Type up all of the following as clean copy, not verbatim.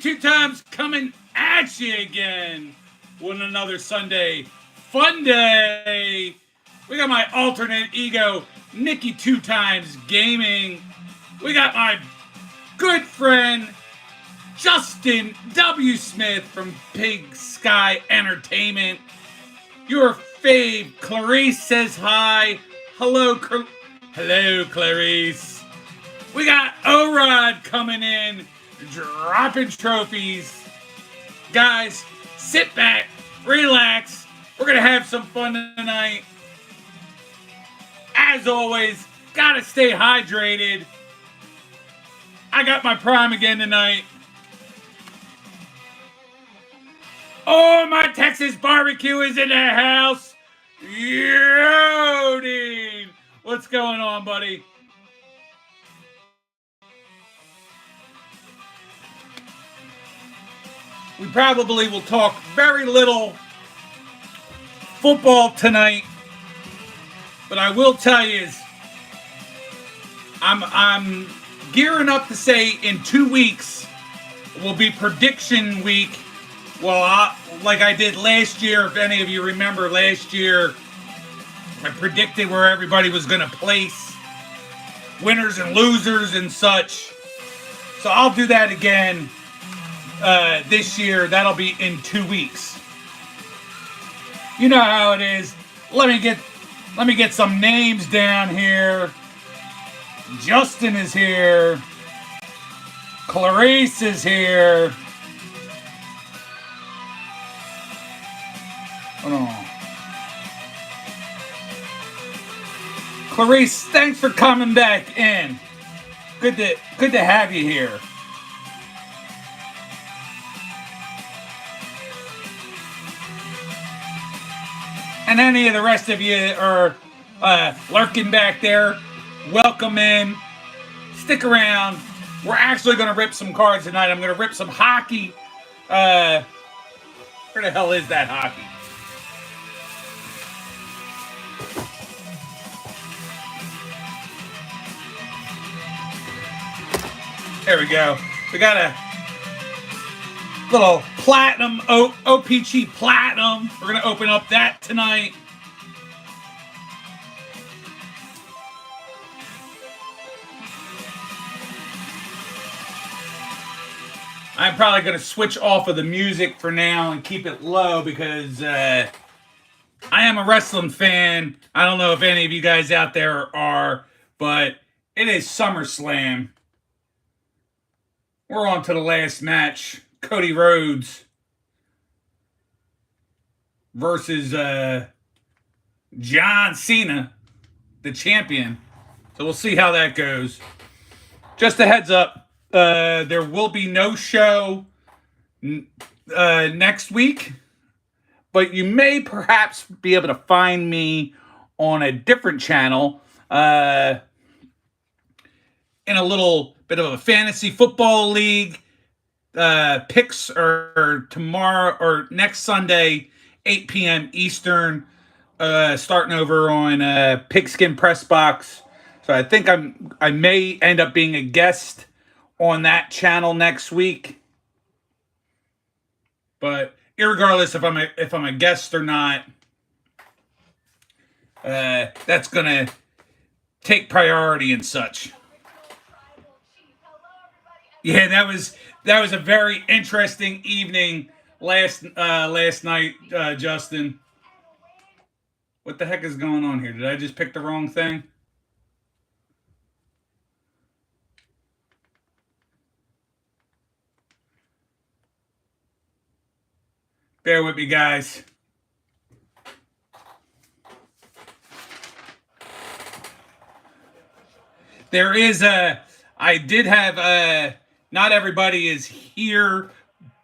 Two Times coming at you again with another Sunday Funday. We got my alternate ego, Nikki Two Times Gaming. We got my good friend, Justin W. Smith from Big Sky Entertainment. Your fave, Clarice says hi. Hello, Clarice. We got O-Rod coming in, dropping trophies. Guys, sit back, relax. We're going to have some fun tonight. As always, gotta stay hydrated. I got my prime again tonight. Oh, my Texas barbecue is in the house. Yodein. What's going on, buddy? We probably will talk very little football tonight, but I will tell you is I'm gearing up to say in 2 weeks will be prediction week. Well, like I did last year, if any of you remember last year, I predicted where everybody was going to place, winners and losers and such. So I'll do that again this year. That'll be in 2 weeks. You know how it is. Let me get some names down here. Justin is here. Clarice is here. Hold on. Clarice, thanks for coming back in. Good to have you here. And any of the rest of you are lurking back there, welcome in. Stick around. We're actually going to rip some cards tonight. I'm going to rip some hockey. Where the hell is that hockey? There we go. We got a little platinum, OPG platinum. We're going to open up that tonight. I'm probably going to switch off of the music for now and keep it low because I am a wrestling fan. I don't know if any of you guys out there are, but it is SummerSlam. We're on to the last match. Cody Rhodes versus John Cena, the champion. So we'll see how that goes. Just a heads up, there will be no show next week, but you may perhaps be able to find me on a different channel in a little bit of a fantasy football league. Picks are tomorrow or next Sunday, 8 p.m. Eastern, starting over on Pigskin Press Box. So I think I may end up being a guest on that channel next week. But irregardless if I'm a guest or not, that's gonna take priority and such. Yeah, that was a very interesting evening last night, Justin. What the heck is going on here? Did I just pick the wrong thing? Bear with me, guys. There is I did have not everybody is here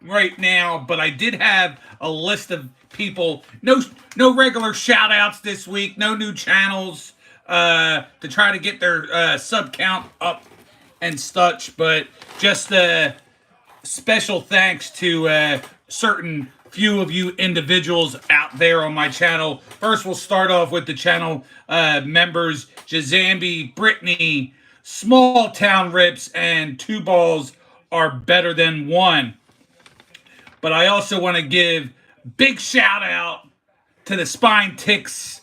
right now, but I did have a list of people. No regular shout outs this week, no new channels to try to get their sub count up and such, but just special thanks to certain few of you individuals out there on my channel. First, we'll start off with the channel members: Jazambi, Brittany, Small Town Rips, and Two Balls Are Better Than One. But I also want to give big shout out to the Spine Ticks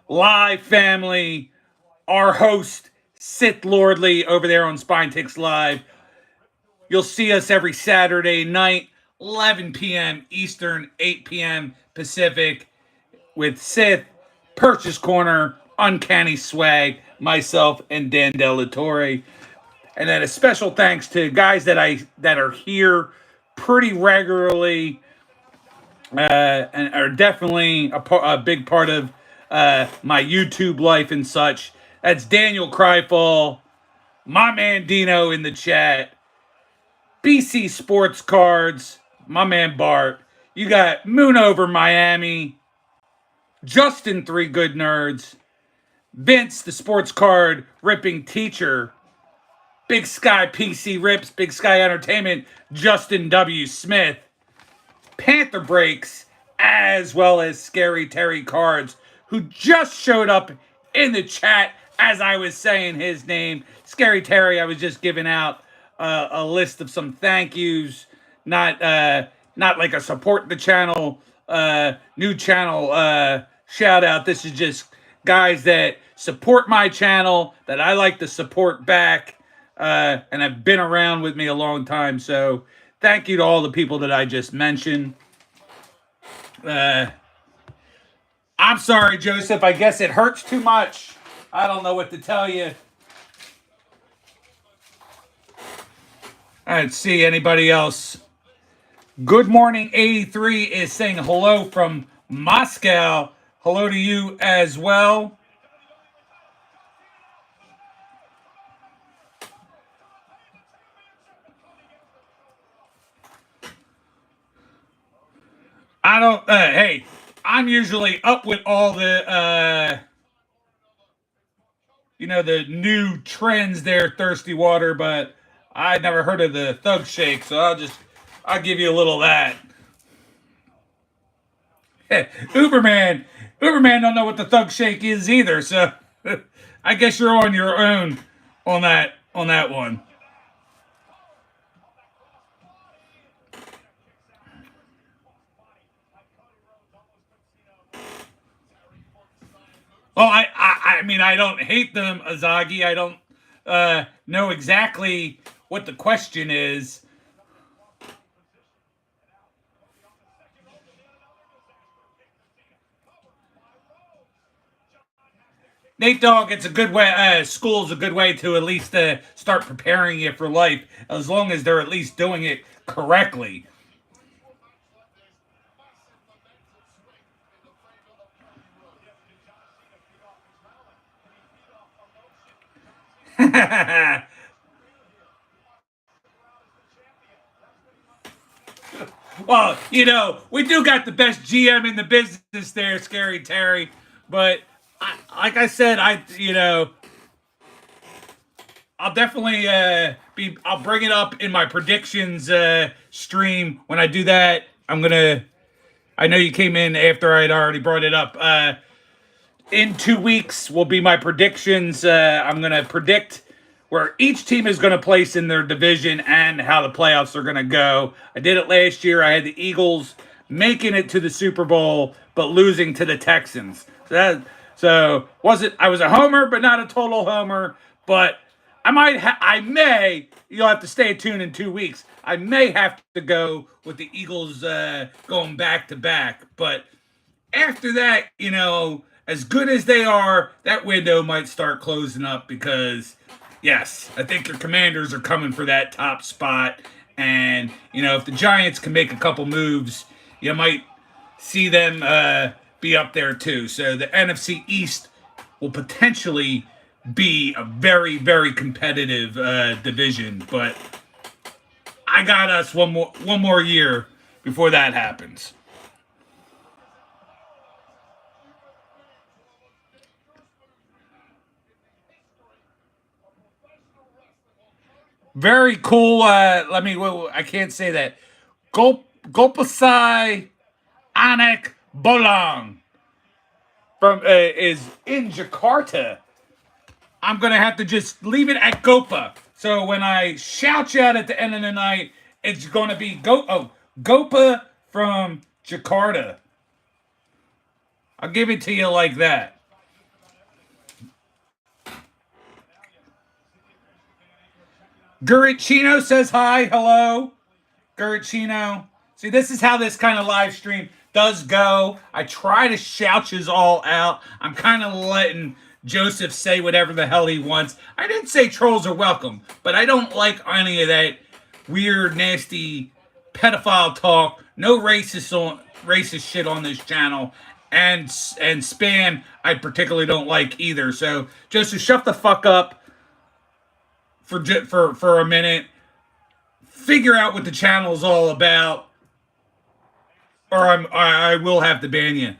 Live family, our host, Sith Lordly, over there on Spine Ticks Live. You'll see us every Saturday night, 11 p.m. Eastern, 8 p.m. Pacific, with Sith, Purchase Corner, Uncanny Swag, myself, and Dan Delatorre. And then a special thanks to guys that are here pretty regularly and are definitely a big part of my YouTube life and such. That's Daniel Kryfall, my man Dino in the chat, BC Sports Cards, my man Bart. You got Moon Over Miami, Justin Three Good Nerds, Vince the Sports Card Ripping Teacher, Big Sky PC Rips, Big Sky Entertainment, Justin W. Smith, Panther Breaks, as well as Scary Terry Cards, who just showed up in the chat as I was saying his name. Scary Terry, I was just giving out a list of some thank yous, not like a support the channel, new channel shout out. This is just guys that support my channel that I like to support back and have been around with me a long time. So thank you to all the people that I just mentioned. I'm sorry, Joseph. I guess it hurts too much. I don't know what to tell you. Let's see, anybody else? Good Morning 83 is saying hello from Moscow. Hello to you as well. I don't, hey, I'm usually up with all the, the new trends there, Thirsty Water, but I never heard of the Thug Shake, so I'll give you a little of that. Uberman don't know what the Thug Shake is either, so I guess you're on your own on that one. Oh, I mean, I don't hate them, Azagi. I don't know exactly what the question is. Nate Dogg, it's a good way. School's a good way to at least start preparing you for life, as long as they're at least doing it correctly. Well, we do got the best GM in the business there, Scary Terry. But like I said, I'll definitely I'll bring it up in my predictions stream when I do that. I know you came in after I'd already brought it up. In 2 weeks will be my predictions. I'm going to predict where each team is going to place in their division and how the playoffs are going to go. I did it last year. I had the Eagles making it to the Super Bowl, but losing to the Texans. I was a homer, but not a total homer. But you'll have to stay tuned in 2 weeks. I may have to go with the Eagles going back to back. But after that, as good as they are, that window might start closing up because, yes, I think your Commanders are coming for that top spot. And, if the Giants can make a couple moves, you might see them be up there too. So the NFC East will potentially be a very, very competitive division. But I got us one more year before that happens. Very cool. I can't say that. Gopasai Anek Bolang is in Jakarta. I'm going to have to just leave it at Gopa. So when I shout you out at the end of the night, it's going to be Gopa from Jakarta. I'll give it to you like that. Guricino says hi. Hello. Guricino. See, this is how this kind of live stream does go. I try to shout yous all out. I'm kind of letting Joseph say whatever the hell he wants. I didn't say trolls are welcome, but I don't like any of that weird, nasty pedophile talk. No racist shit on this channel, and spam I particularly don't like either. So Joseph, shut the fuck up for a minute. Figure out what the channel is all about, or I will have to ban you.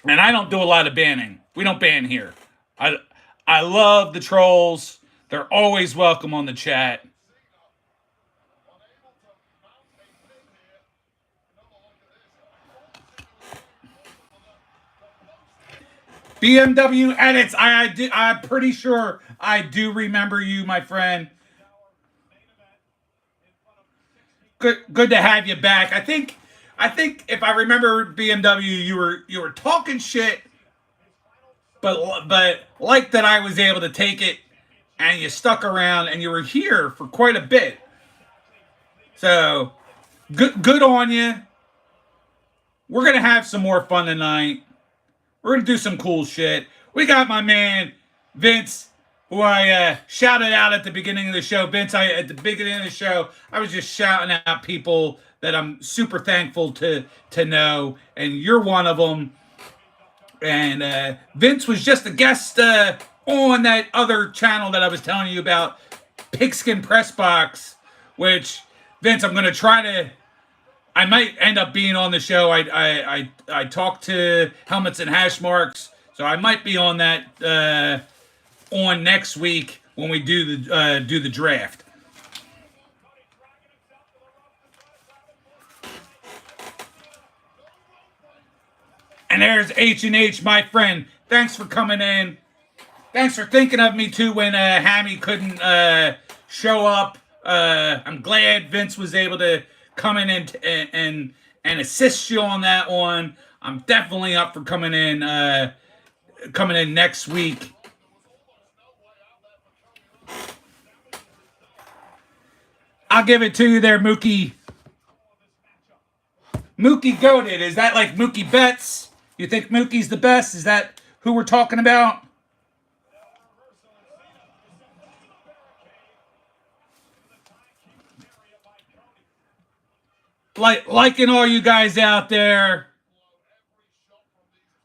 And I don't do a lot of banning. We don't ban here. I love the trolls. They're always welcome on the chat. BMW edits. I'm pretty sure I do remember you, my friend. Good to have you back. I think if I remember BMW, you were talking shit, but like that I was able to take it, and you stuck around, and you were here for quite a bit. So good on you. We're gonna have some more fun tonight. We're gonna do some cool shit. We got my man Vince, who I shouted out at the beginning of the show. Vince, at the beginning of the show, I was just shouting out people that I'm super thankful to know, and you're one of them. And Vince was just a guest on that other channel that I was telling you about, Pigskin Press Box, which, Vince, I'm going to try to... I might end up being on the show. I talked to Helmets and Hash Marks, so I might be on that... on next week when we do the draft. And there's H&H, my friend. Thanks for coming in. Thanks for thinking of me too when Hammy couldn't show up. I'm glad Vince was able to come in and assist you on that one. I'm definitely up for coming in next week. I'll give it to you there, Mookie. Mookie Goated. Is that like Mookie Betts? You think Mookie's the best? Is that who we're talking about? Liking all you guys out there.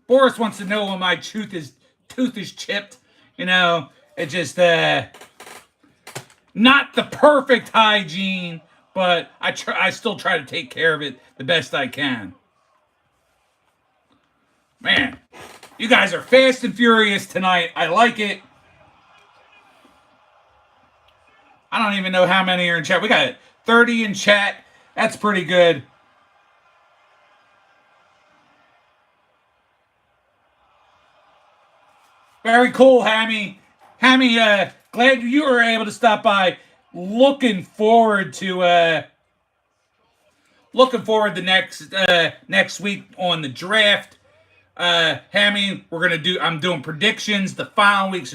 Boris wants to know when my tooth is chipped. You know, it just not the perfect hygiene, but I still try to take care of it the best I can. Man, you guys are fast and furious tonight. I like it. I don't even know how many are in chat. We got 30 in chat. That's pretty good. Very cool, Hammy. Hammy, glad you were able to stop by. Looking forward to next week on the draft. Hammy, I'm doing predictions the final weeks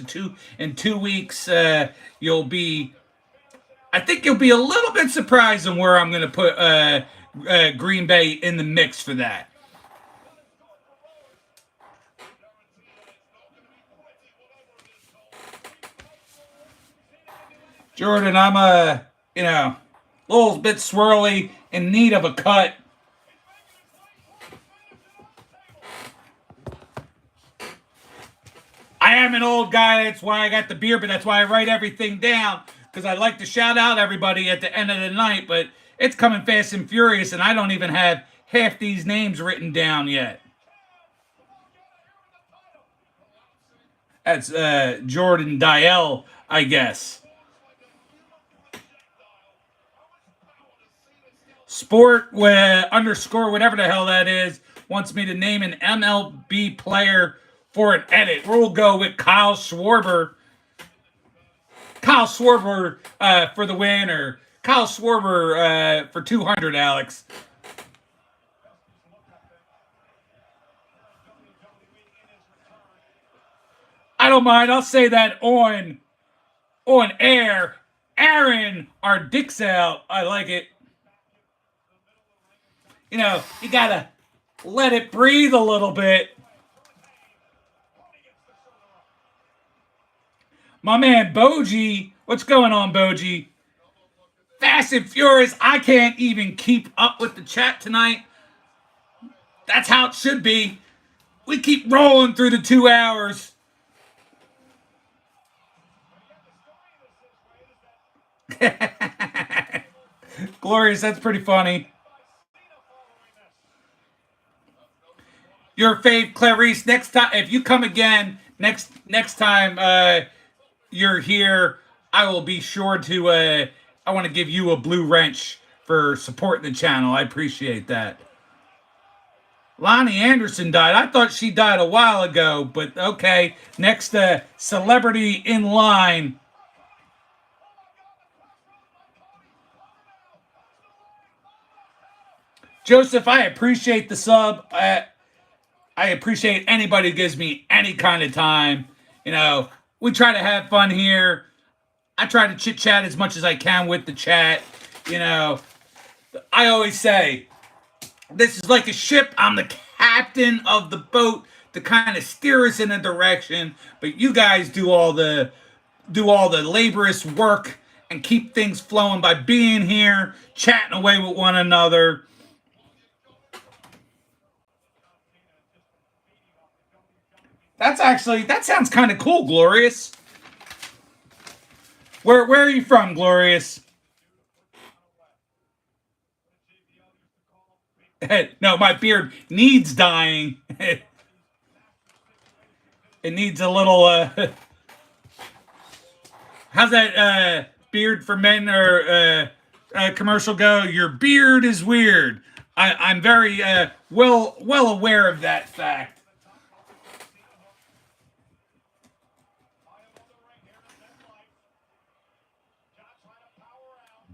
in 2 weeks. I think you'll be a little bit surprised on where I'm going to put Green Bay in the mix for that. Jordan, I'm a little bit swirly, in need of a cut. I am an old guy, that's why I got the beard, but that's why I write everything down, because I like to shout out everybody at the end of the night, but it's coming fast and furious, and I don't even have half these names written down yet. That's Jordan Dial, I guess. Sport underscore whatever the hell that is wants me to name an MLB player for an edit. We'll go with Kyle Schwarber. Kyle Schwarber for the win, or Kyle Schwarber for 200, Alex. don't mind. I'll say that on air. Aaron, our dick's out. I like it. You know, you gotta let it breathe a little bit. My man Boji, what's going on, Boji? Fast and Furious. I can't even keep up with the chat tonight. That's how it should be. We keep rolling through the 2 hours. Glorious, that's pretty funny. Your fave, Clarice. Next time, if you come again, next time you're here, I will be sure to. I want to give you a blue wrench for supporting the channel. I appreciate that. Lonnie Anderson died. I thought she died a while ago, but okay. Next celebrity in line. Joseph, I appreciate the sub. I appreciate anybody who gives me any kind of time. You know, we try to have fun here. I try to chit chat as much as I can with the chat. You know, I always say, this is like a ship. I'm the captain of the boat to kind of steer us in a direction, but you guys do all the laborious work and keep things flowing by being here, chatting away with one another. That sounds kind of cool, Glorious. Where are you from, Glorious? No, my beard needs dyeing. It needs a little how's that beard for men or commercial go? Your beard is weird. I'm very well aware of that fact.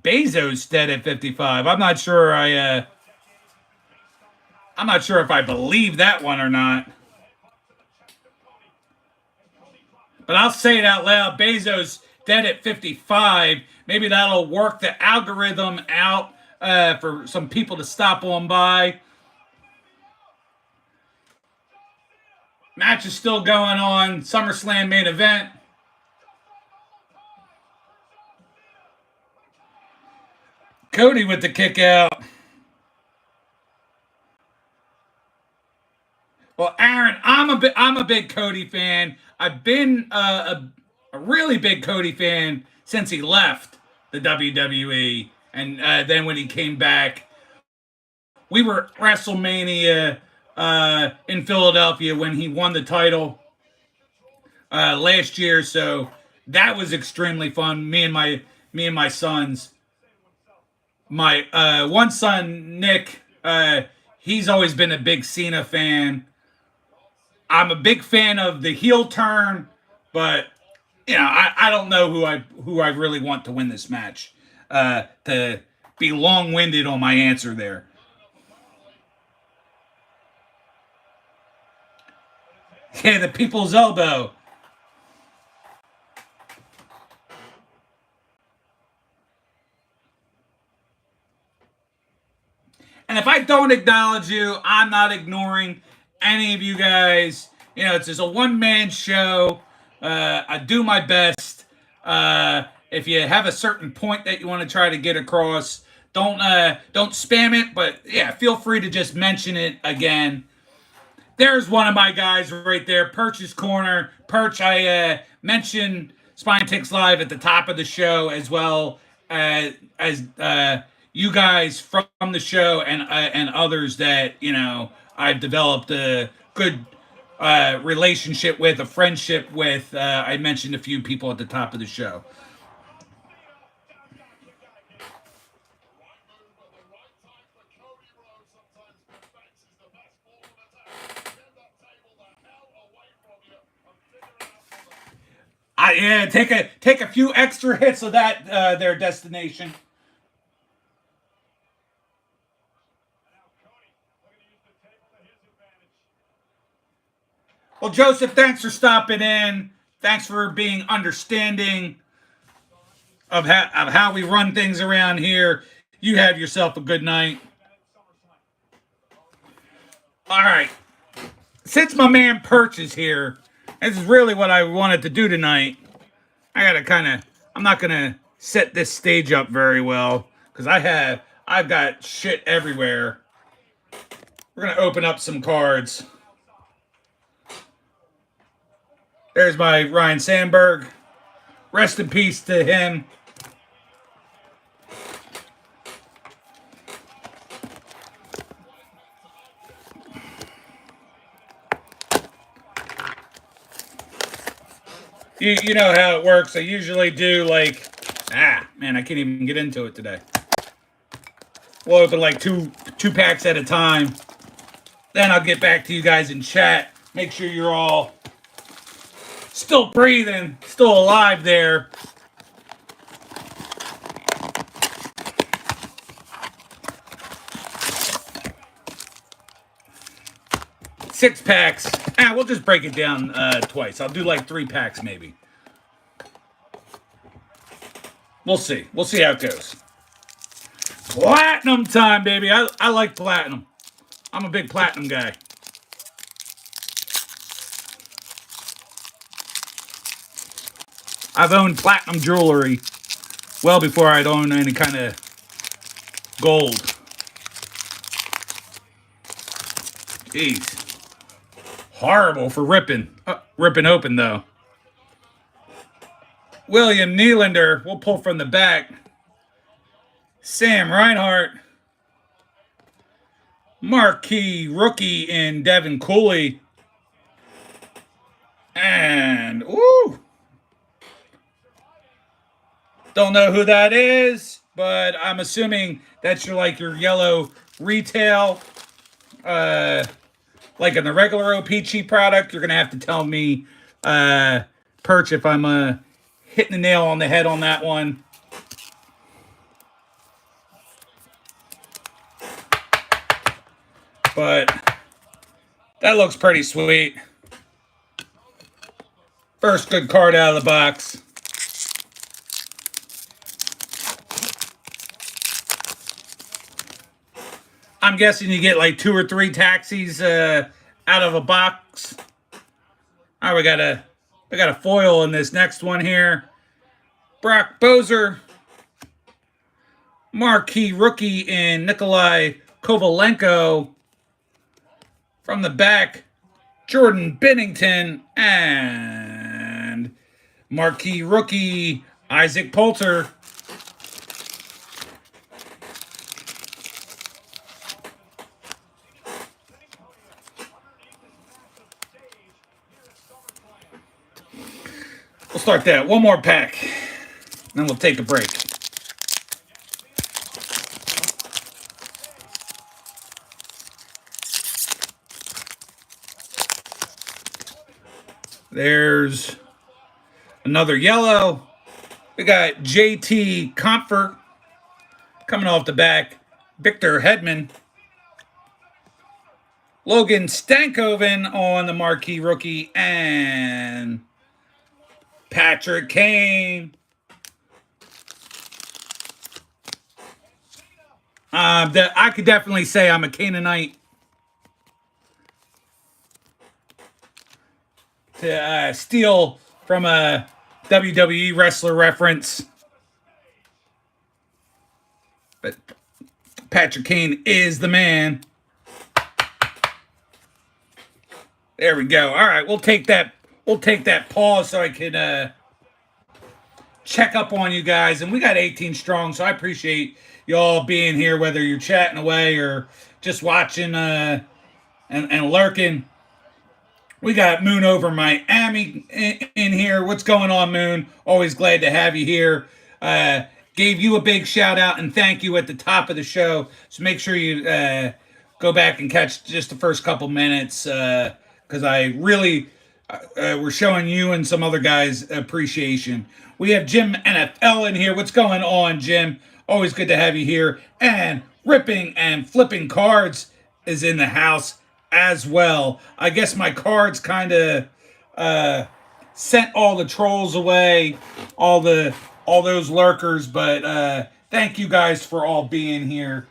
Bezos dead at 55. I'm not sure if I believe that one or not. But I'll say it out loud. Bezos dead at 55. Maybe that'll work the algorithm out for some people to stop on by. Match is still going on. SummerSlam main event. Cody with the kick out. Well, Aaron, I'm a big Cody fan. I've been a really big Cody fan since he left the WWE, and then when he came back, we were at WrestleMania in Philadelphia when he won the title last year. So that was extremely fun. Me and my sons. My one son, Nick, he's always been a big Cena fan. I'm a big fan of the heel turn, but you know, I don't know who I really want to win this match. To be long-winded on my answer there. Yeah, the people's elbow. And if I don't acknowledge you, I'm not ignoring any of you guys. You know, it's just a one-man show. I do my best. If you have a certain point that you want to try to get across, don't spam it. But yeah, feel free to just mention it again. There's one of my guys right there, Perch's Corner. Perch, I mentioned Spine Ticks Live at the top of the show, as well as you guys from the show and others that, you know, I've developed a good relationship with, a friendship with. I mentioned a few people at the top of the show. Yeah, take a few extra hits of that their destination. Well, Joseph, thanks for stopping in. Thanks for being understanding of how we run things around here. You have yourself a good night. All right. Since my man Perch is here, this is really what I wanted to do tonight. I gotta I'm not gonna set this stage up very well because I've got shit everywhere. We're gonna open up some cards. There's my Ryan Sandberg. Rest in peace to him. You know how it works. I usually do like, man, I can't even get into it today. We'll open like two packs at a time. Then I'll get back to you guys in chat. Make sure you're all still breathing, still alive there. Six packs. We'll just break it down twice. I'll do like 3 packs maybe. We'll see. We'll see how it goes. Platinum time, baby. I like platinum. I'm a big platinum guy. I've owned platinum jewelry well before I'd own any kind of gold. Jeez. Horrible for ripping. Ripping open, though. William Nylander. We'll pull from the back. Sam Reinhart. Marquee rookie in Devin Cooley. And, ooh. Don't know who that is, but I'm assuming that's your yellow retail. Like in the regular O-Pee-Chee product, you're going to have to tell me, Perch, if I'm hitting the nail on the head on that one. But that looks pretty sweet. First good card out of the box. I'm guessing you get like 2 or 3 taxis out of a box. All right, we got a foil in this next one here. Brock Bozer. Marquee rookie in Nikolai Kovalenko. From the back, Jordan Binnington and marquee rookie Isaac Poulter. We'll start that. One more pack. Then we'll take a break. There's another yellow. We got JT Comfort coming off the back. Victor Hedman. Logan Stankoven on the marquee rookie. And Patrick Kane. I could definitely say I'm a Canaanite. To steal from a WWE wrestler reference. But Patrick Kane is the man. There we go. All right, we'll take that pause so I can check up on you guys. And we got 18 strong, so I appreciate y'all being here, whether you're chatting away or just watching and lurking. We got Moon over Miami in here. What's going on, Moon? Always glad to have you here. Gave you a big shout out and thank you at the top of the show. So make sure you go back and catch just the first couple minutes because I really we're showing you and some other guys appreciation. We have Jim NFL in here. What's going on, Jim? Always good to have you here. And ripping and flipping cards is in the house as well. I guess my cards kind of sent all the trolls away, all those lurkers. But thank you guys for all being here.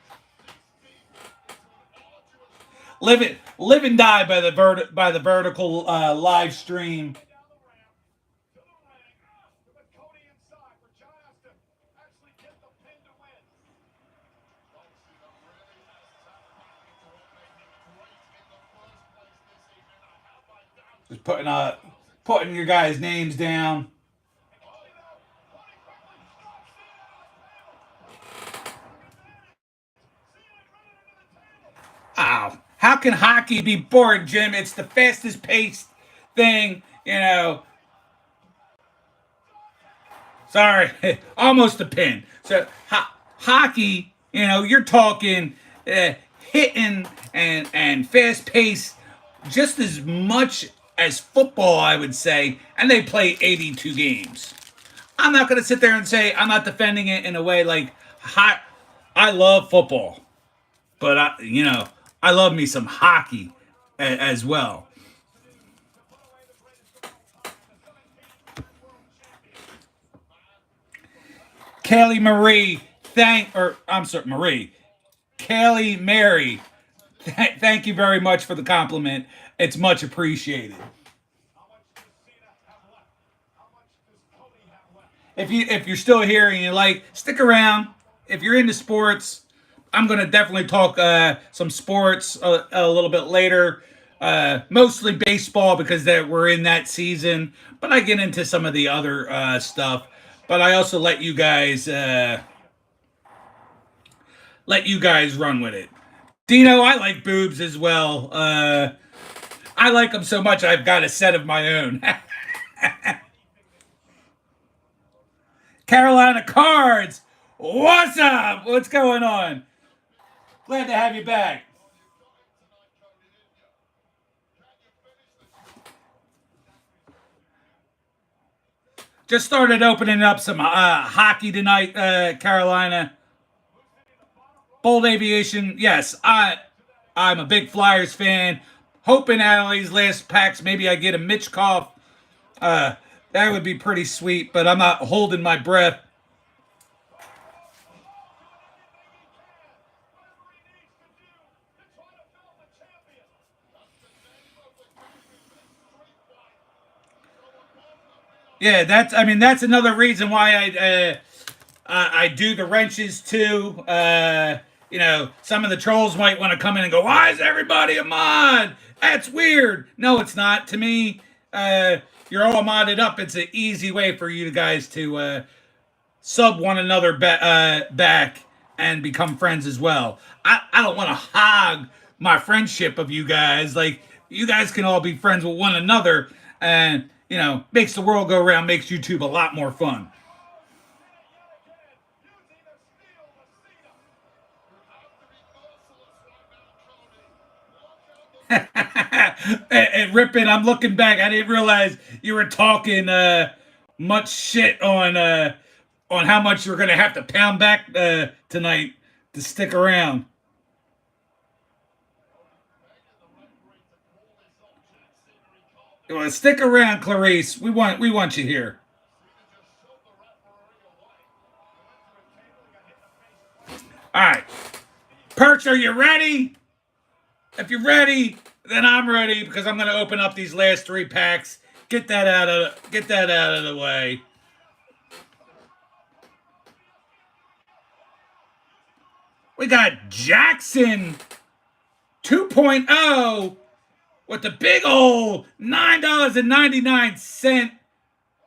Live and die by the vertical live stream. Just putting your guys' names down. Ow. How can hockey be boring, Jim? It's the fastest paced thing, you know. Sorry, almost a pin. So hockey, you know, you're talking hitting and fast pace just as much as football, I would say, and they play 82 games. I'm not going to sit there and say I'm not defending it in a way like I love football, but I love me some hockey as well. Kelly Marie, Kelly Mary, thank you very much for the compliment. It's much appreciated. If you're still here and you like, stick around. If you're into sports, I'm gonna definitely talk some sports a little bit later. Mostly baseball because we're in that season, but I get into some of the other stuff. But I also let you guys run with it. Dino, I like boobs as well. I like them so much I've got a set of my own. Carolina Cards, what's up? What's going on? Glad to have you back. Just started opening up some hockey tonight, Carolina. Bold Aviation, yes, I'm a big Flyers fan. Hoping out of these last packs, maybe I get a Mitch Koff. That would be pretty sweet, but I'm not holding my breath. Yeah, that's another reason why I do the wrenches too. Some of the trolls might want to come in and go, "Why is everybody a mod? That's weird." No, it's not. To me, you're all modded up. It's an easy way for you guys to sub one another back and become friends as well. I don't want to hog my friendship of you guys. Like, you guys can all be friends with one another, and makes the world go around, makes YouTube a lot more fun. And Rippin', I'm looking back. I didn't realize you were talking much shit on how much you're gonna have to pound back tonight to stick around. Well, stick around, Clarice. We want you here. All right, Perch, are you ready? If you're ready, then I'm ready because I'm gonna open up these last three packs. Get that out of the way. We got Jackson 2.0 with the big old $9.99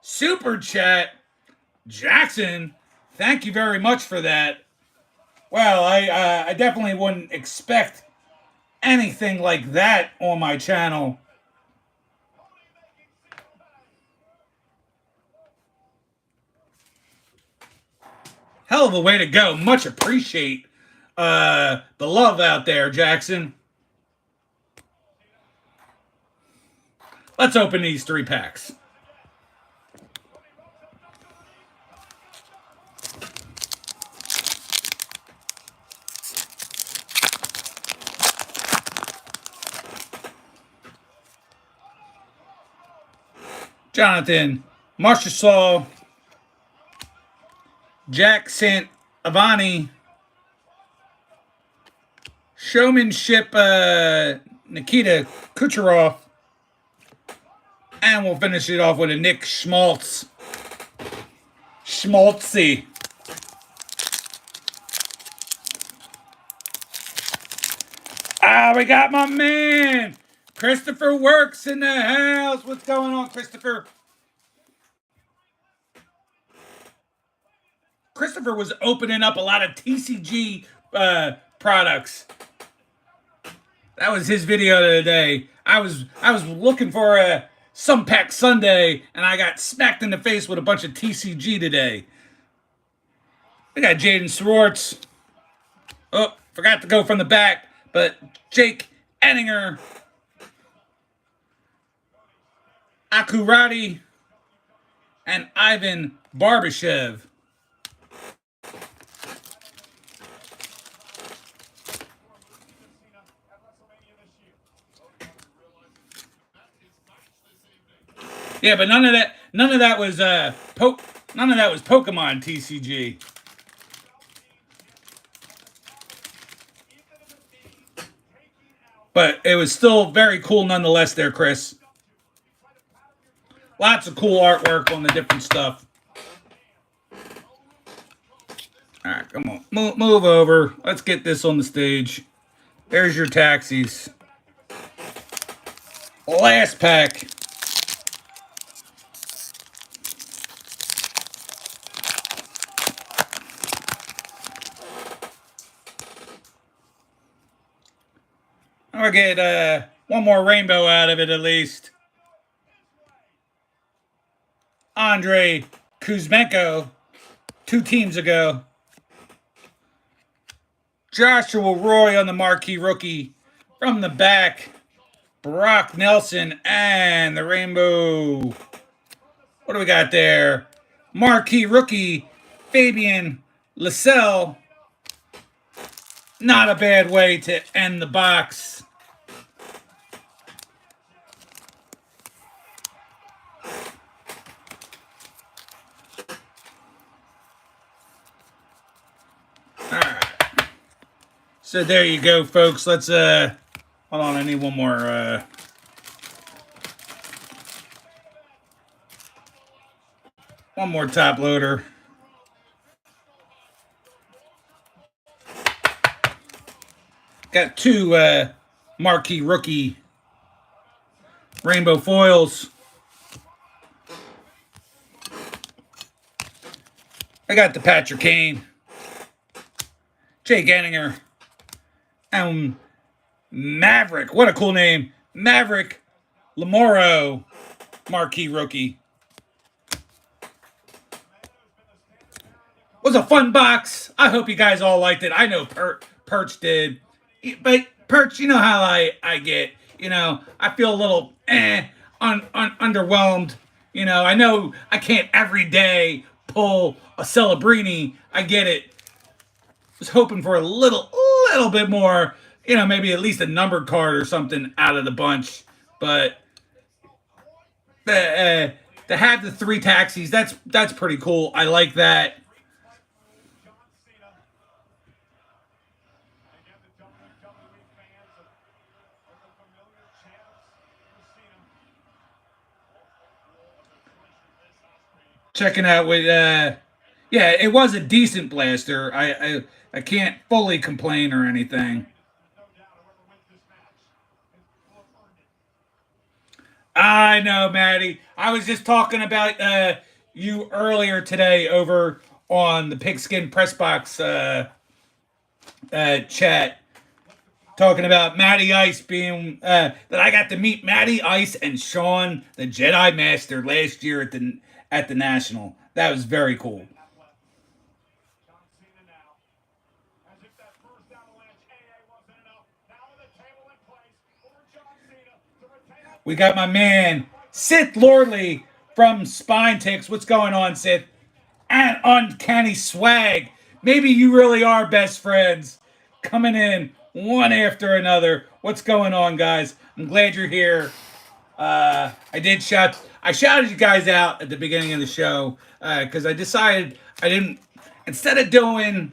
super chat. Jackson, thank you very much for that. Well, I definitely wouldn't expect anything like that on my channel. Hell of a way to go. Much appreciate the love out there, Jackson. Let's open these three packs. Jonathan Marshall, Jack St. Avani, Showmanship Nikita Kucherov, and we'll finish it off with a Nick Schmaltzy. We got my man Christopher Works in the house. What's going on, Christopher? Christopher was opening up a lot of TCG products. That was his video of the day. I was looking for a some pack Sunday, and I got smacked in the face with a bunch of TCG today. We got Jaden Swartz. Oh, forgot to go from the back, but Jake Enninger, Akurati, and Ivan Barbashev. Yeah, but none of that was Pokemon TCG. But it was still very cool nonetheless there, Chris. Lots of cool artwork on the different stuff. All right, come on. Move over. Let's get this on the stage. There's your taxis. Last pack. I'll get one more rainbow out of it at least. Andrei Kuzmenko, 2 teams ago. Joshua Roy on the marquee rookie. From the back, Brock Nelson and the rainbow. What do we got there? Marquee rookie, Fabian Lysell. Not a bad way to end the box. So there you go, folks. Let's hold on, I need one more top loader. Got 2 marquee rookie rainbow foils. I got the Patrick Kane, Jake Enninger, and Maverick. What a cool name. Maverick Lamoro, marquee rookie. Was a fun box. I hope you guys all liked it. I know Perch did. But Perch, you know how I get. You know, I feel a little underwhelmed. You know I can't every day pull a Celebrini. I get it. Was hoping for a little bit more, you know, maybe at least a numbered card or something out of the bunch. But to have the 3 taxis, that's pretty cool. I like that. Checking out with yeah, it was a decent blaster. I can't fully complain or anything. I know, Maddie. I was just talking about you earlier today over on the Pigskin Press Box chat, talking about Matty Ice being that I got to meet Matty Ice and Sean, the Jedi Master, last year at the National. That was very cool. We got my man, Sith Lordly from Spine Ticks. What's going on, Sith? And Uncanny Swag. Maybe you really are best friends. Coming in one after another. What's going on, guys? I'm glad you're here. I shouted you guys out at the beginning of the show because I decided I didn't, instead of doing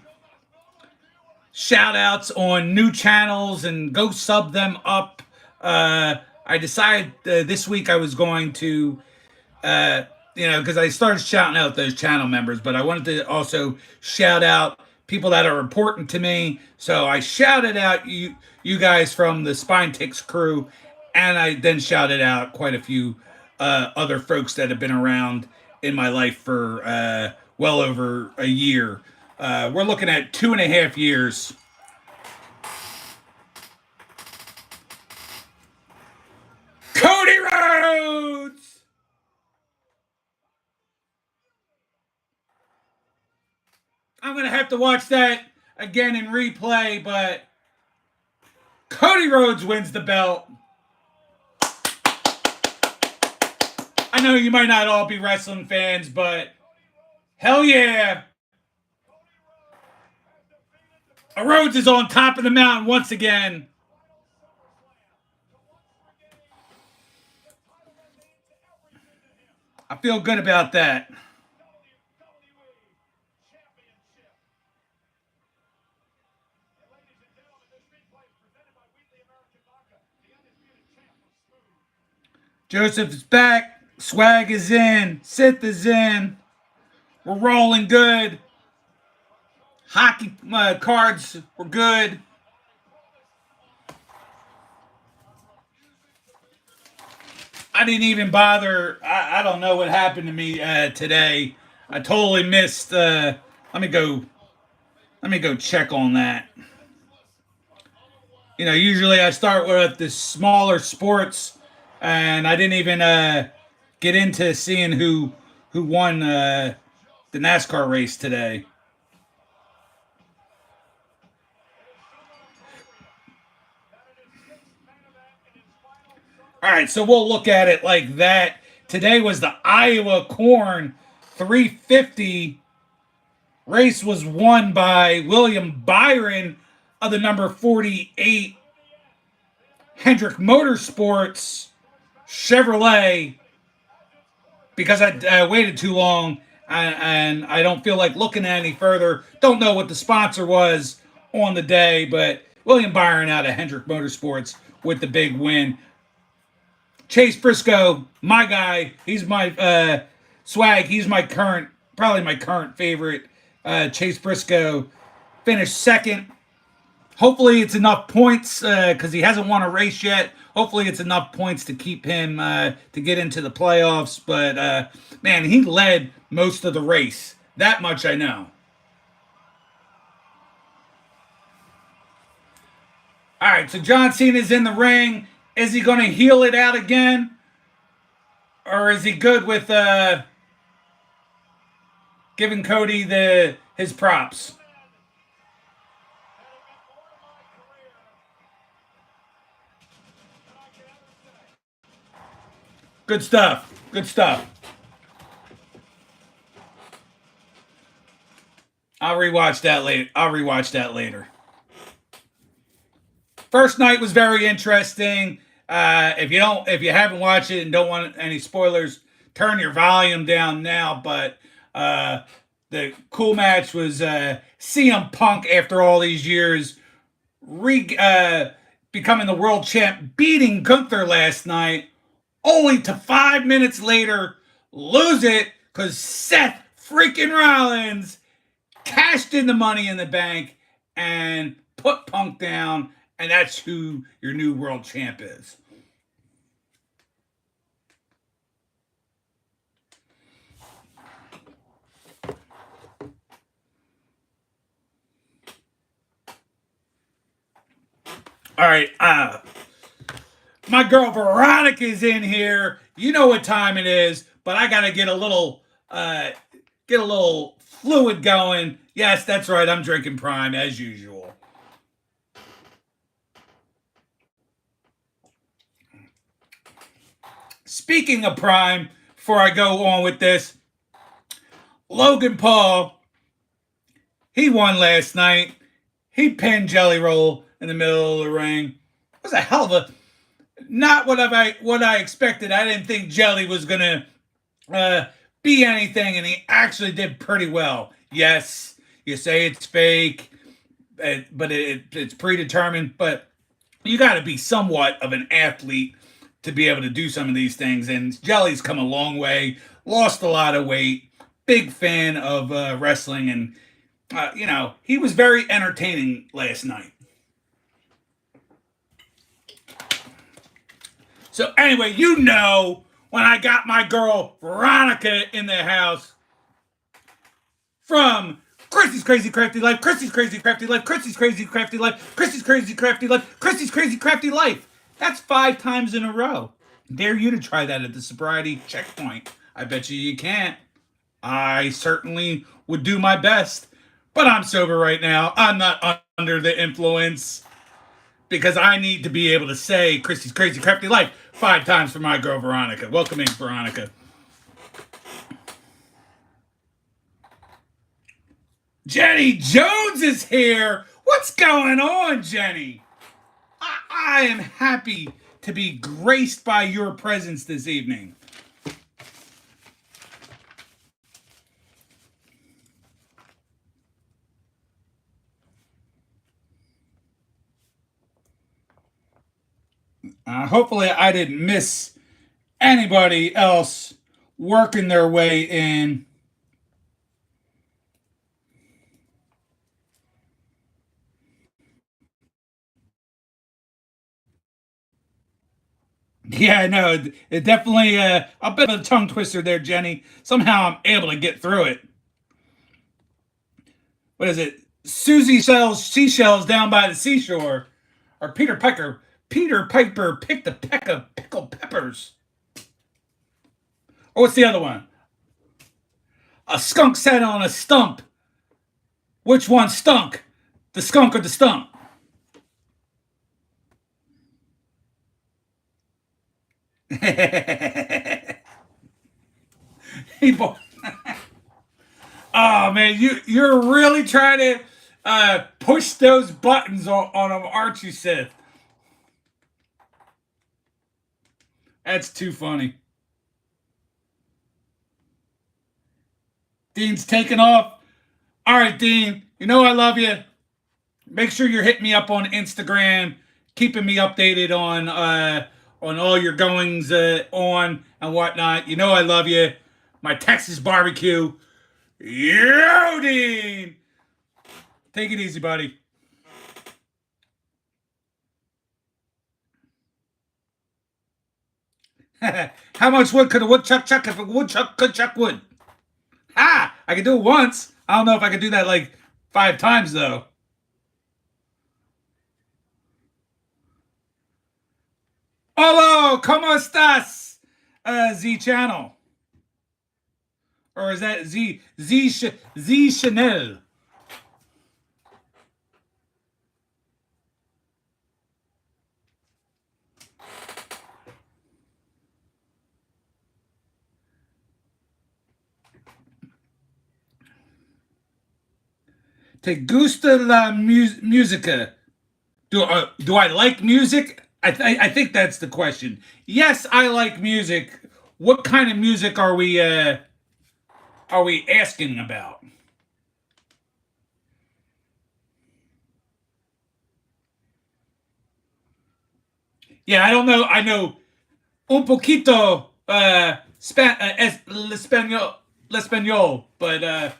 shout outs on new channels and go sub them up, I decided this week I was going to, because I started shouting out those channel members, but I wanted to also shout out people that are important to me. So I shouted out you guys from the Spine Ticks crew, and I then shouted out quite a few other folks that have been around in my life for well over a year. We're looking at 2.5 years. Cody Rhodes! I'm going to have to watch that again in replay, but Cody Rhodes wins the belt. I know you might not all be wrestling fans, but hell yeah. Rhodes is on top of the mountain once again. I feel good about that. Joseph is back. Swag is in. Sith is in. We're rolling good. Hockey cards were good. I didn't even bother. I don't know what happened to me today. I totally missed. Let me go check on that. Usually I start with the smaller sports, and I didn't even get into seeing who won the NASCAR race today. All right, so we'll look at it like that. Today was the Iowa Corn 350. Race was won by William Byron of the number 48 Hendrick Motorsports Chevrolet, because I waited too long and I don't feel like looking at any further. Don't know what the sponsor was on the day, but William Byron out of Hendrick Motorsports with the big win. Chase Briscoe, my guy. He's my swag. He's probably my current favorite. Chase Briscoe finished second. Hopefully it's enough points because he hasn't won a race yet. Hopefully it's enough points to keep him to get into the playoffs. But man, he led most of the race. That much I know. All right, so John Cena's in the ring. Is he going to heel it out again? Or is he good with giving Cody his props? Good stuff. Good stuff. I'll rewatch that later. First night was very interesting. If you haven't watched it and don't want any spoilers, turn your volume down now. But the cool match was CM Punk, after all these years, becoming the world champ, beating Gunther last night, only to 5 minutes later lose it because Seth freaking Rollins cashed in the Money in the Bank and put Punk down, and that's who your new world champ is. All right, my girl Veronica's in here. You know what time it is, but I gotta get a little fluid going. Yes, that's right. I'm drinking Prime as usual. Speaking of Prime, before I go on with this, Logan Paul, he won last night. He pinned Jelly Roll in the middle of the ring. It was a hell of a... Not what I expected. I didn't think Jelly was gonna uh, be anything, and he actually did pretty well. Yes, you say it's fake, but it's predetermined. But you got to be somewhat of an athlete to be able to do some of these things. And Jelly's come a long way, lost a lot of weight, big fan of wrestling, and he was very entertaining last night. So anyway, when I got my girl Veronica in the house from Chrissy's Crazy Crafty Life, Chrissy's Crazy Crafty Life, Chrissy's Crazy Crafty Life, Chrissy's Crazy Crafty Life, Chrissy's Crazy Crafty Life. That's 5 times in a row. Dare you to try that at the sobriety checkpoint. I bet you can't. I certainly would do my best, but I'm sober right now. I'm not under the influence because I need to be able to say Christy's Crazy Crafty Life 5 times for my girl Veronica. Welcome in, Veronica. Jenny Jones is here. What's going on, Jenny? I am happy to be graced by your presence this evening. Hopefully, I didn't miss anybody else working their way in. Yeah, I know. It definitely a bit of a tongue twister there, Jenny. Somehow I'm able to get through it. What is it? Susie sells seashells down by the seashore, or Peter Piper picked a peck of pickled peppers. Or what's the other one? A skunk sat on a stump. Which one stunk? The skunk or the stump? He Oh man, you're really trying to push those buttons on them, aren't you, Sith? That's too funny. Dean's taking off. All right, Dean. You know I love you. Make sure you're hitting me up on Instagram, keeping me updated on all your goings on and whatnot. You know I love you. My Texas barbecue. Yo, Dean. Take it easy, buddy. How much wood could a woodchuck chuck if a woodchuck could chuck wood? Ha! I could do it once. I don't know if I could do that like 5 times though. Hello, ¿cómo estás? Z Channel. Or is that Z Chanel? Te gusta la música? Do I like music? I think that's the question. Yes, I like music. What kind of music are we asking about? Yeah, I don't know. I know un poquito l'español, but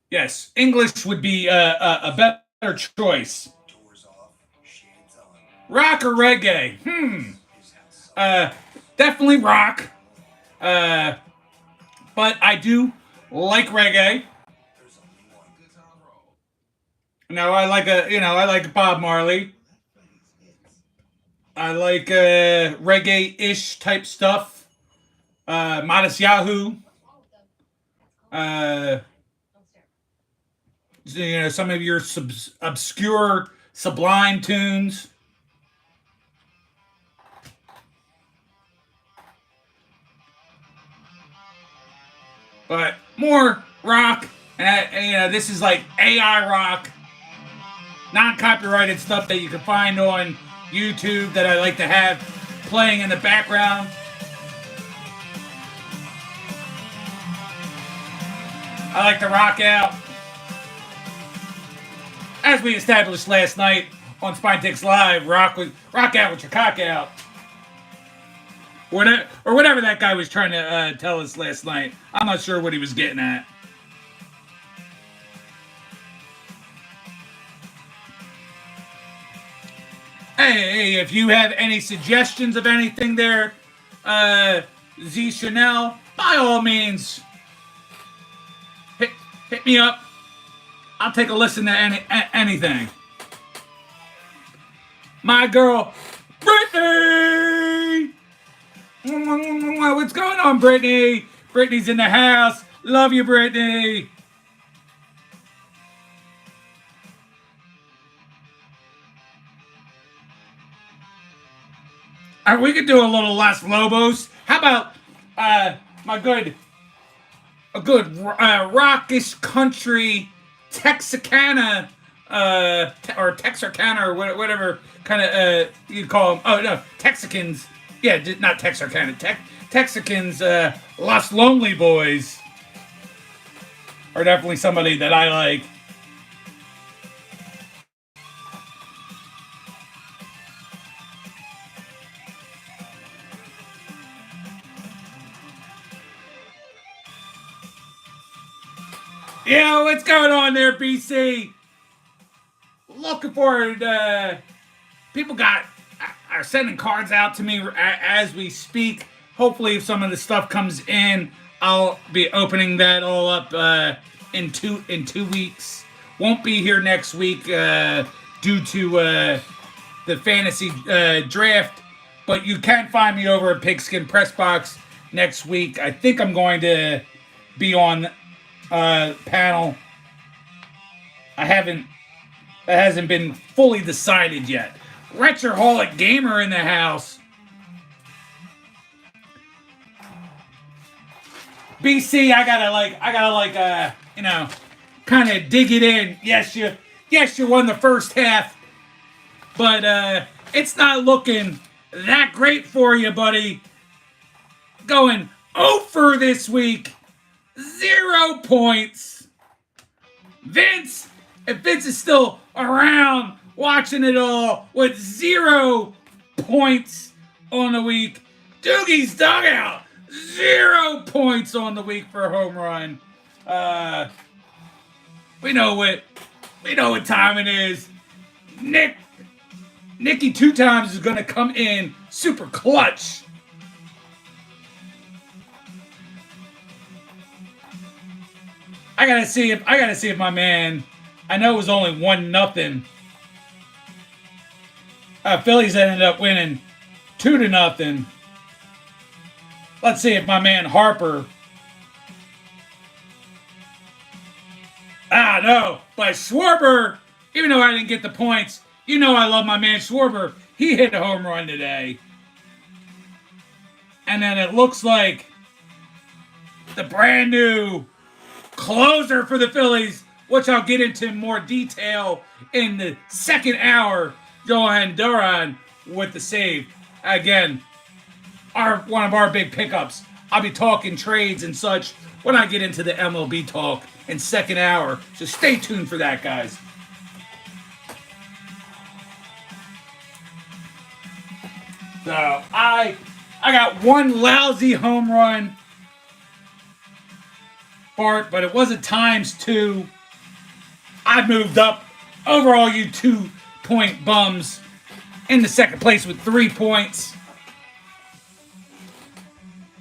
yes, English would be a better choice. Rock or reggae? Uh, Definitely rock. Uh, but I do like reggae. No, I like Bob Marley. I like reggae-ish type stuff. Modest Yahoo. Uh, some of your obscure Sublime tunes. But more rock. And this is like AI rock. non-copyrighted stuff that you can find on YouTube that I like to have playing in the background. I like to rock out. As we established last night on Spine Ticks Live, rock out with your cock out. Or whatever that guy was trying to tell us last night. I'm not sure what he was getting at. Hey, if you have any suggestions of anything there, Z Chanel, by all means, hit me up. I'll take a listen to anything. My girl, Brittany! What's going on, Brittany? Brittany's in the house. Love you, Brittany. We could do a little Los Lobos. How about a good rockish country Texarkana or Texarkana or whatever kind of you call them. Oh no, Texicans. Yeah, not Texarkana. Texicans. Los Lonely Boys are definitely somebody that I like. Yo, what's going on there, BC? Looking forward. People are sending cards out to me as we speak. Hopefully, if some of the stuff comes in, I'll be opening that all up in 2 weeks. Won't be here next week due to the fantasy draft, but you can find me over at Pigskin Press Box next week. I think I'm going to be on panel. That hasn't been fully decided yet. Retroholic Gamer in the house. BC, I gotta kind of dig it in. Yes, you won the first half, but it's not looking that great for you, buddy. Going over this week. 0 points. Vince, if Vince is still around watching it all with 0 points on the week. Doogie's Dugout, 0 points on the week for a home run. We know what time it is. Nicky 2 times is gonna come in super clutch. I gotta see if my man. I know it was only 1-0. Phillies ended up winning 2-0. Let's see if my man Harper. No, but Schwarber. Even though I didn't get the points, I love my man Schwarber. He hit a home run today, and then it looks like the brand new closer for the Phillies, which I'll get into more detail in the second hour, Johan Duran with the save. Again, one of our big pickups. I'll be talking trades and such when I get into the MLB talk in second hour. So stay tuned for that, guys. So I got one lousy home run, Bart, but it wasn't ×2. I moved up over all you 2-point bums in the second place with 3 points.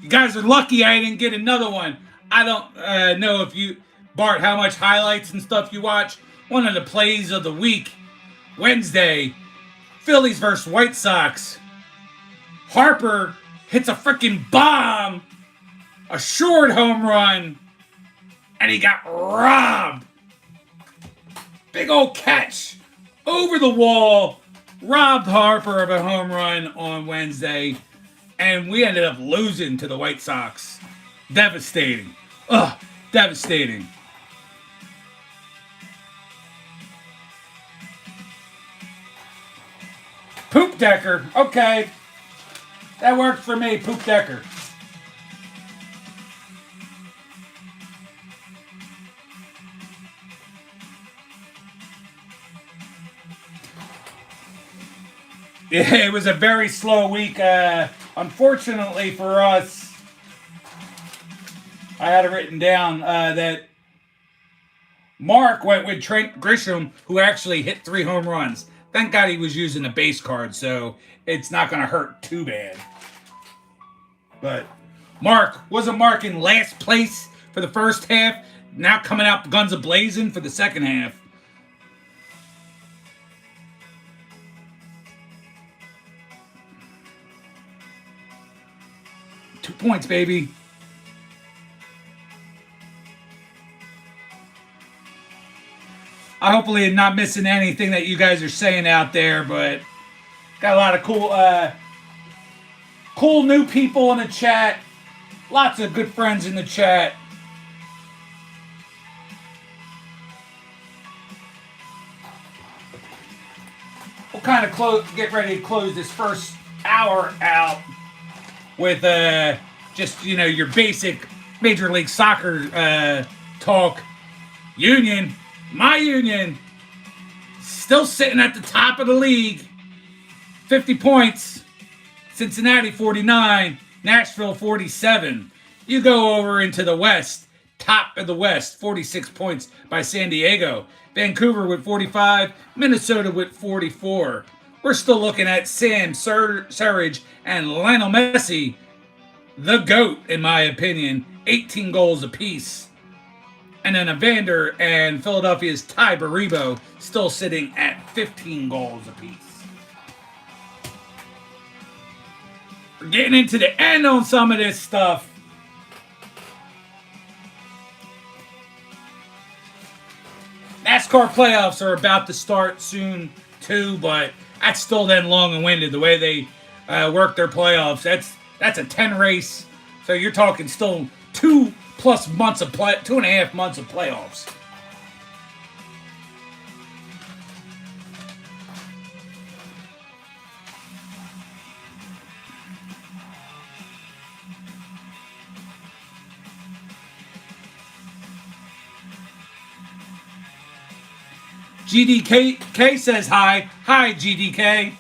You guys are lucky I didn't get another one. I don't know if you, Bart, how much highlights and stuff you watch. One of the plays of the week, Wednesday, Phillies versus White Sox. Harper hits a freaking bomb, a short home run, and he got robbed. Big old catch over the wall, robbed Harper of a home run on Wednesday, and we ended up losing to the White Sox. Devastating. Devastating. Poop Decker. Okay. That worked for me, Poop Decker. It was a very slow week. Unfortunately for us, I had it written down that Mark went with Trent Grisham, who actually hit 3 home runs. Thank God he was using the base card, so it's not going to hurt too bad. But wasn't Mark in last place for the first half? Now coming out guns a-blazing for the second half. Two points, baby. I hopefully am not missing anything that you guys are saying out there, but got a lot of cool new people in the chat. Lots of good friends in the chat. We'll kind of get ready to close this first hour out with just, your basic Major League Soccer talk. Union, my Union, still sitting at the top of the league. 50 points. Cincinnati 49, Nashville 47. You go over into the West, top of the West, 46 points by San Diego. Vancouver with 45, Minnesota with 44. We're still looking at Sam Surridge and Lionel Messi, the GOAT, in my opinion, 18 goals apiece. And then Evander and Philadelphia's Ty Baribo still sitting at 15 goals apiece. We're getting into the end on some of this stuff. NASCAR playoffs are about to start soon too, but that's still then long and winded the way they work their playoffs. That's a 10 race, so you're talking still 2+ months of 2.5 months of playoffs. GDK says hi. Hi, GDK.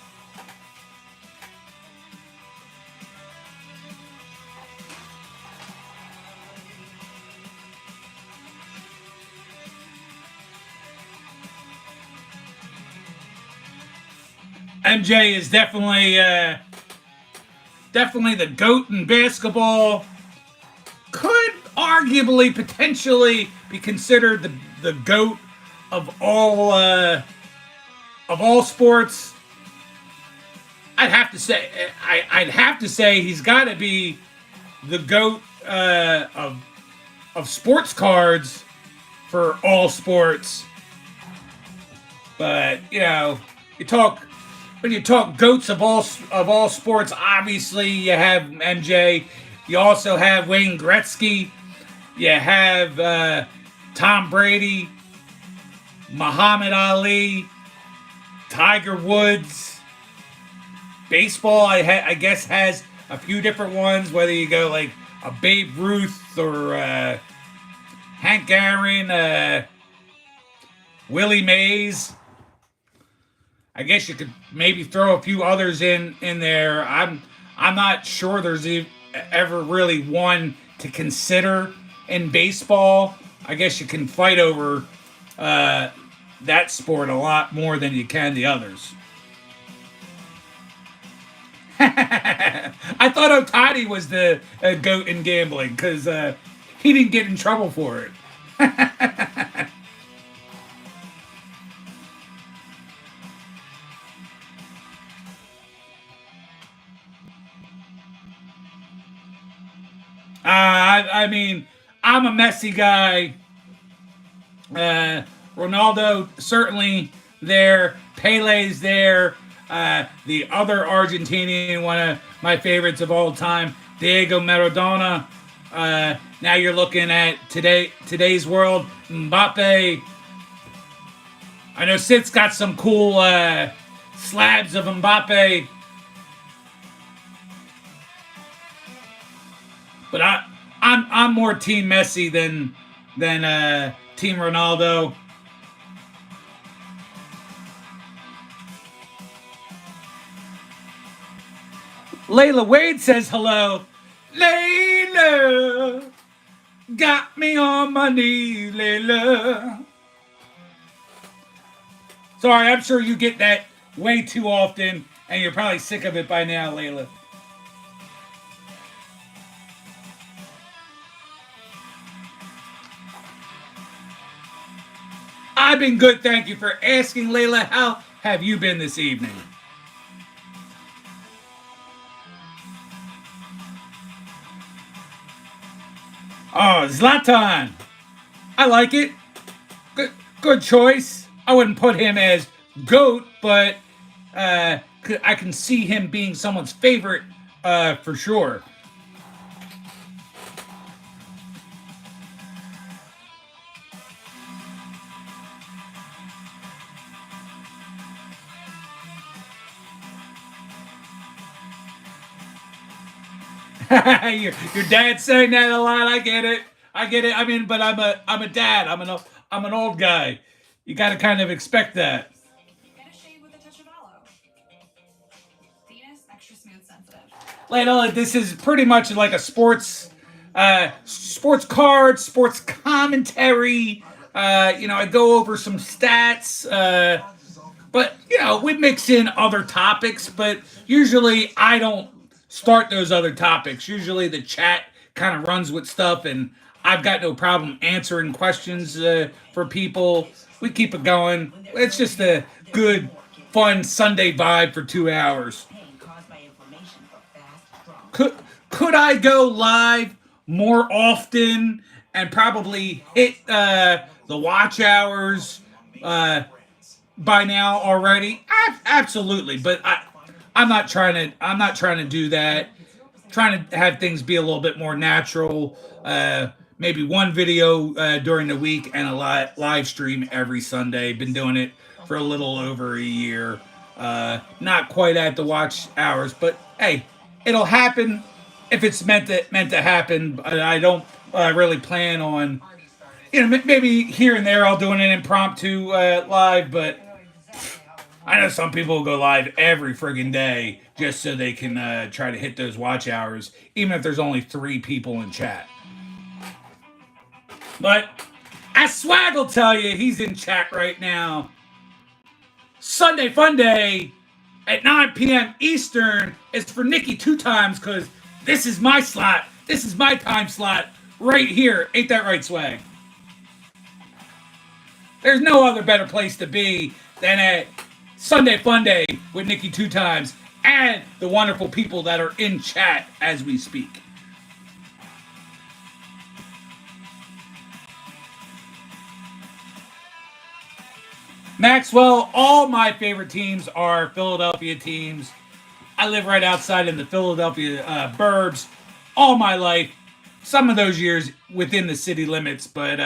MJ is definitely the GOAT in basketball. Could arguably, potentially be considered the GOAT of all sports. I'd have to say he's got to be the GOAT of sports cards for all sports. But when you talk GOATs of all sports, obviously you have MJ. You also have Wayne Gretzky. You have Tom Brady, Muhammad Ali, Tiger Woods. Baseball, I guess, has a few different ones, whether you go like a Babe Ruth or Hank Aaron, Willie Mays. I guess you could maybe throw a few others in there. I'm not sure there's ever really one to consider in baseball. I guess you can fight over that sport a lot more than you can the others. I thought Otani was the GOAT in gambling because he didn't get in trouble for it. I mean, I'm a Messi guy. Ronaldo certainly there. Pele's there. The other Argentinian, one of my favorites of all time, Diego Maradona. Now you're looking at today's world, Mbappe. I know Sid's got some cool slabs of Mbappe. But I'm more Team Messi than Team Ronaldo. Layla Wade says hello. Layla got me on my knees, Layla. Sorry, I'm sure you get that way too often, and you're probably sick of it by now, Layla. I've been good, thank you for asking, Layla. How have you been this evening? Oh, Zlatan. I like it. Good choice. I wouldn't put him as GOAT, but I can see him being someone's favorite for sure. your dad's saying that a lot. I get it. I get it. I mean, but I'm a dad. I'm an old guy. You got to kind of expect that. Layla, this is pretty much like a sports card, sports commentary. I go over some stats. But we mix in other topics. But usually, I don't start those other topics. Usually, the chat kind of runs with stuff, and I've got no problem answering questions for people. We keep it going. It's just a good, fun Sunday vibe for 2 hours. Could could I go live more often and probably hit the watch hours by now already? Absolutely, but I'm not trying to do that. Trying to have things be a little bit more natural. Maybe one video during the week and a live stream every Sunday. Been doing it for a little over a year. Not quite at the watch hours, but hey, it'll happen if it's meant to happen. I don't really plan on, maybe here and there I'll do an impromptu live, but I know some people will go live every friggin' day just so they can try to hit those watch hours, even if there's only 3 people in chat. But as Swag will tell you, he's in chat right now. Sunday Funday at 9 p.m. Eastern is for Nikki 2 times because this is my slot. This is my time slot right here. Ain't that right, Swag? There's no other better place to be than at Sunday Funday with Nikki 2 times and the wonderful people that are in chat as we speak. Maxwell, all my favorite teams are Philadelphia teams. I live right outside in the Philadelphia burbs all my life. Some of those years within the city limits, but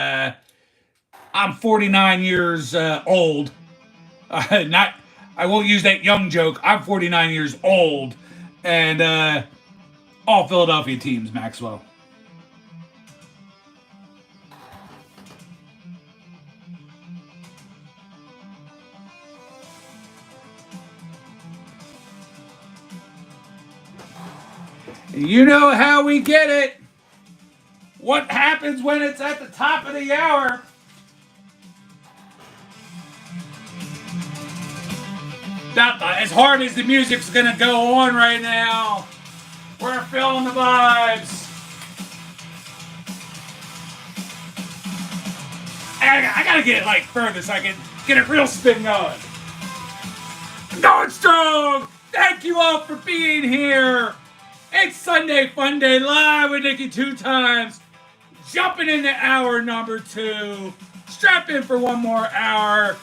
I'm 49 years old. I won't use that young joke. I'm 49 years old, and all Philadelphia teams, Maxwell. You know how we get it. What happens when it's at the top of the hour? As hard as the music's gonna go on right now, we're feeling the vibes. I gotta get it further so I can get it real spin going. Going strong! Thank you all for being here. It's Sunday Funday live with Nikki 2 times. Jumping into hour number 2. Strap in for one more hour.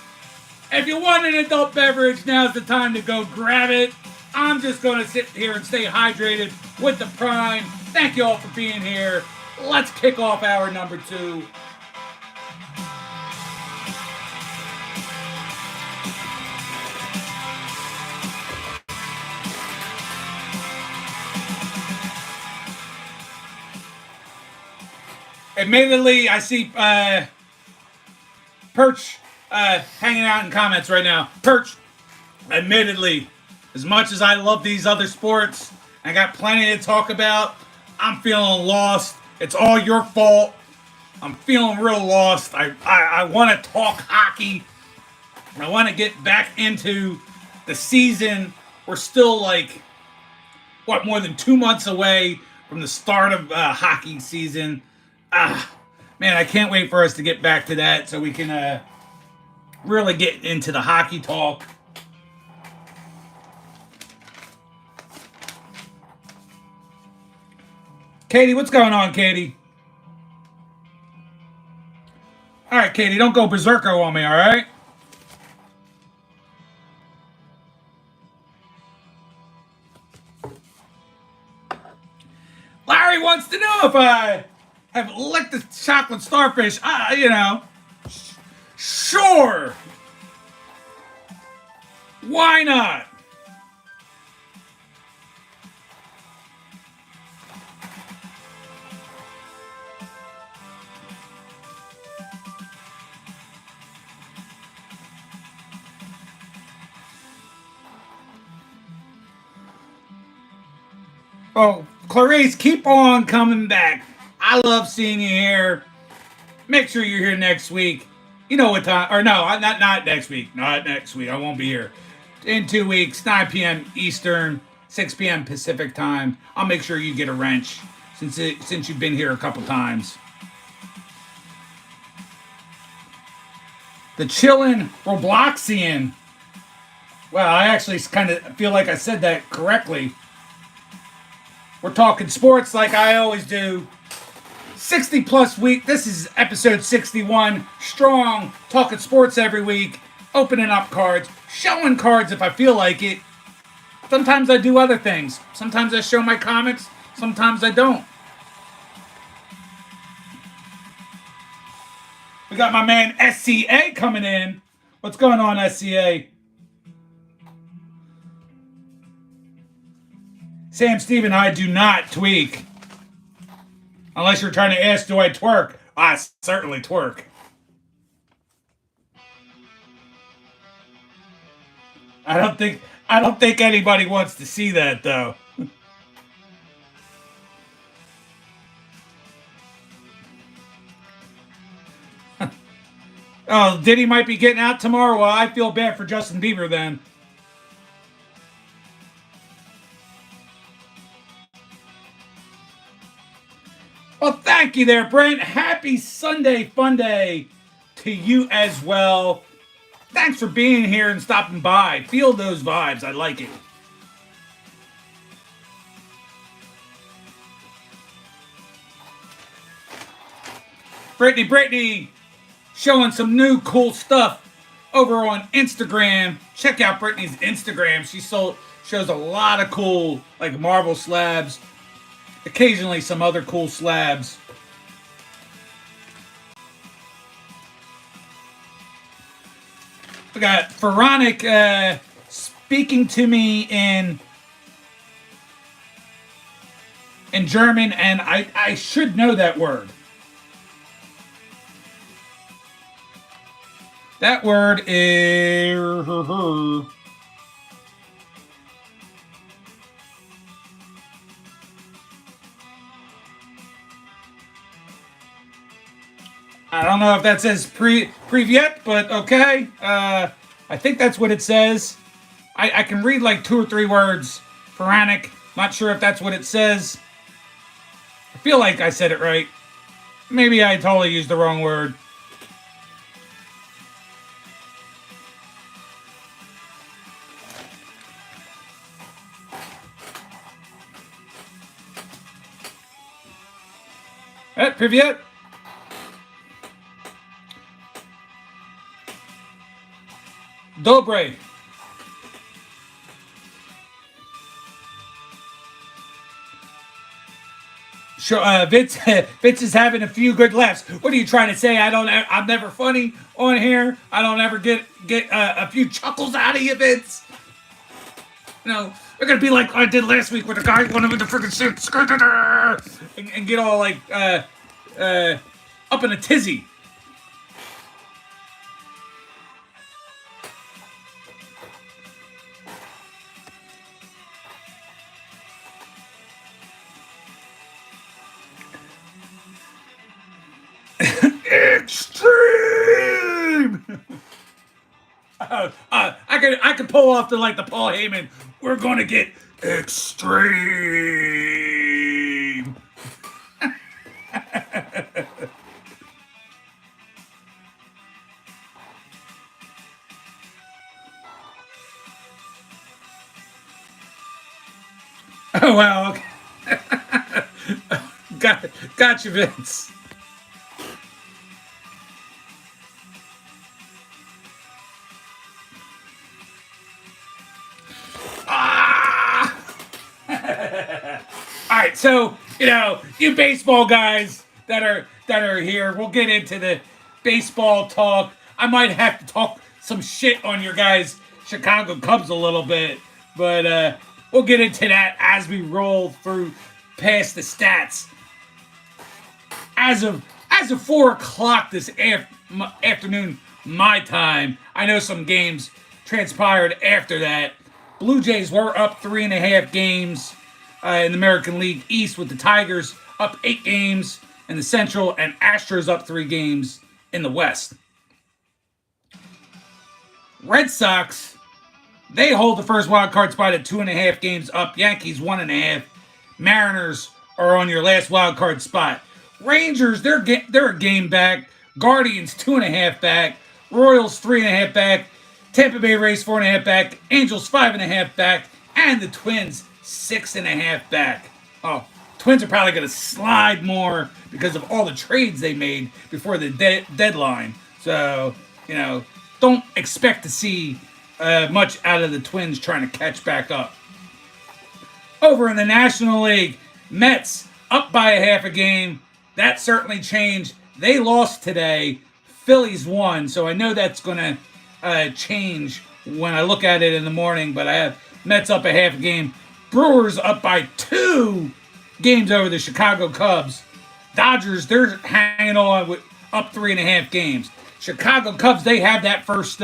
If you want an adult beverage, now's the time to go grab it. I'm just going to sit here and stay hydrated with the Prime. Thank you all for being here. Let's kick off hour number 2. Admittedly, I see Perch hanging out in comments right now. Perch, admittedly, as much as I love these other sports, I got plenty to talk about. I'm feeling lost. It's all your fault. I'm feeling real lost. I want to talk hockey. I want to get back into the season. We're still like, what, more than 2 months away from the start of hockey season. Man, I can't wait for us to get back to that so we can really get into the hockey talk. Katie, what's going on, Katie? All right, Katie, don't go berserko on me, all right? Larry wants to know if I have licked the chocolate starfish. Sure. Why not? Oh, Clarice, keep on coming back. I love seeing you here. Make sure you're here next week. You know what time? Or no, not next week. Not next week. I won't be here. In 2 weeks, 9 p.m. Eastern, 6 p.m. Pacific time. I'll make sure you get a wrench since you've been here a couple times. The chillin' Robloxian. Well, I actually kind of feel like I said that correctly. We're talking sports like I always do. 60 plus week. This is episode 61. Strong. Talking sports every week. Opening up cards. Showing cards if I feel like it. Sometimes I do other things. Sometimes I show my comics. Sometimes I don't. We got my man SCA coming in. What's going on, SCA? Sam, Steve, and I do not tweak. Unless you're trying to ask, do I twerk? I certainly twerk. I don't think anybody wants to see that though. Oh, Diddy might be getting out tomorrow. Well, I feel bad for Justin Bieber then. Well, thank you there, Brent. Happy Sunday Funday to you as well. Thanks for being here and stopping by. Feel those vibes. I like it. Brittany, showing some new cool stuff over on Instagram. Check out Brittany's Instagram. She shows a lot of cool, like Marvel slabs. Occasionally some other cool slabs. We got Veronica speaking to me in German, and I should know that word. That word is... I don't know if that says Privyet, but okay. I think that's what it says. I can read like 2 or 3 words. Pharaonic. Not sure if that's what it says. I feel like I said it right. Maybe I totally used the wrong word. Privyet. Dobre. Sure, Vince is having a few good laughs. What are you trying to say? I'm never funny on here. I don't ever get a few chuckles out of you, Vince. No, they're gonna be like I did last week with the guy going with the freaking suit and get all like up in a tizzy. Extreme. I could pull off the Paul Heyman. We're gonna get extreme. Oh wow. Okay. Gotcha, Vince. Ah! All right, so you baseball guys that are here, we'll get into the baseball talk. I might have to talk some shit on your guys' Chicago Cubs a little bit, but we'll get into that as we roll through past the stats. As of 4 o'clock this afternoon, my time. I know some games transpired after that. Blue Jays were up 3.5 games in the American League East, with the Tigers up 8 games in the Central and Astros up 3 games in the West. Red Sox, they hold the first wild card spot at 2.5 games up. Yankees 1.5. Mariners are on your last wild card spot. Rangers, they're a game back. Guardians 2.5 back. Royals 3.5 back. Tampa Bay Rays 4.5 back. Angels 5.5 back. And the Twins 6.5 back. Oh, Twins are probably going to slide more because of all the trades they made before the deadline. So, don't expect to see much out of the Twins trying to catch back up. Over in the National League, Mets up by a half a game. That certainly changed. They lost today. Phillies won, so I know that's going to change when I look at it in the morning, but I have Mets up a half a game. Brewers up by 2 games over the Chicago Cubs. Dodgers, they're hanging on with up 3.5 games. Chicago Cubs, they have that first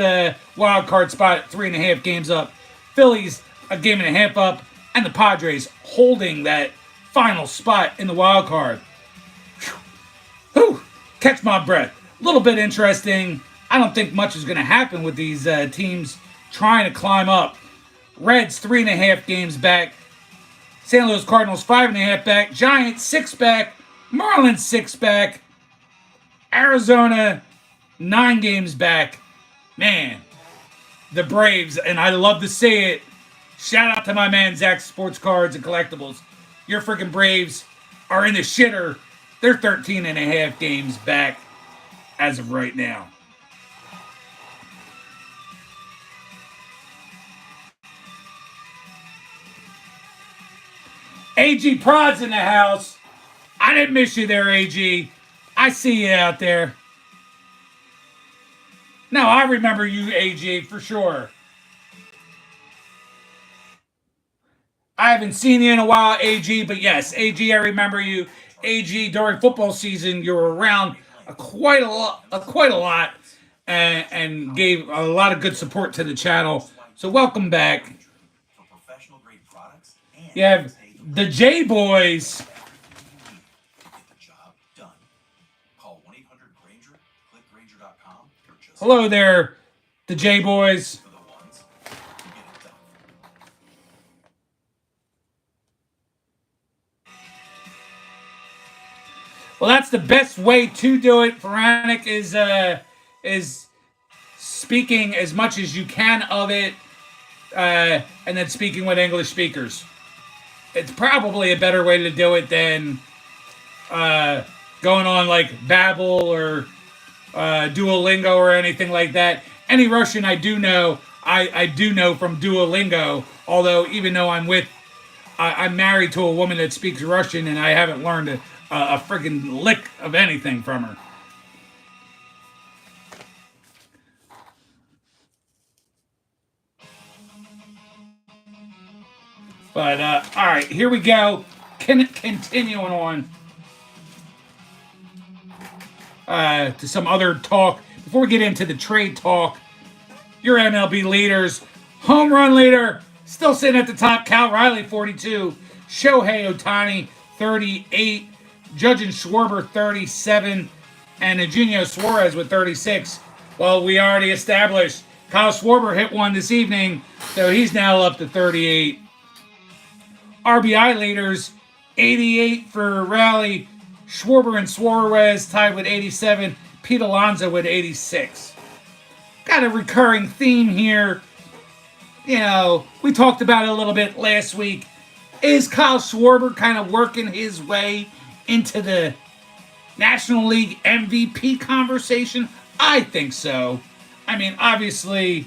wild card spot at 3.5 games up. Phillies, a game and a half up. And the Padres holding that final spot in the wild card. Whew, catch my breath. A little bit interesting. I don't think much is going to happen with these teams trying to climb up. Reds 3.5 games back. St. Louis Cardinals 5.5 back. Giants 6 back. Marlins 6 back. Arizona 9 games back. Man, the Braves, and I love to say it. Shout out to my man Zach Sports Cards and Collectibles. Your freaking Braves are in the shitter. They're 13.5 games back as of right now. AG Prod's in the house. I didn't miss you there, AG. I see you out there. No, I remember you, AG, for sure. I haven't seen you in a while, AG, but yes, AG, I remember you. AG, during football season, you were around quite a lot, and gave a lot of good support to the channel. So welcome back. You have the J Boys. Hello there, the J Boys. Well, that's the best way to do it. Veronic is speaking as much as you can of it, and then speaking with English speakers. It's probably a better way to do it than going on like Babbel or Duolingo or anything like that. Any Russian I do know, I do know from Duolingo. Although even though I'm married to a woman that speaks Russian, and I haven't learned a friggin' lick of anything from her. But all right, here we go. Continuing on. to some other talk. Before we get into the trade talk, your MLB leaders. Home run leader, still sitting at the top, Cal Riley, 42. Shohei Ohtani, 38. Judge and Schwarber, 37. And Eugenio Suarez with 36. Well, we already established Kyle Schwarber hit one this evening, so he's now up to 38. RBI leaders, 88 for Raleigh. Schwarber and Suarez tied with 87. Pete Alonso with 86. Got a recurring theme here. You know, we talked about it a little bit last week. Is Kyle Schwarber kind of working his way into the National League MVP conversation? I think so. I mean, obviously,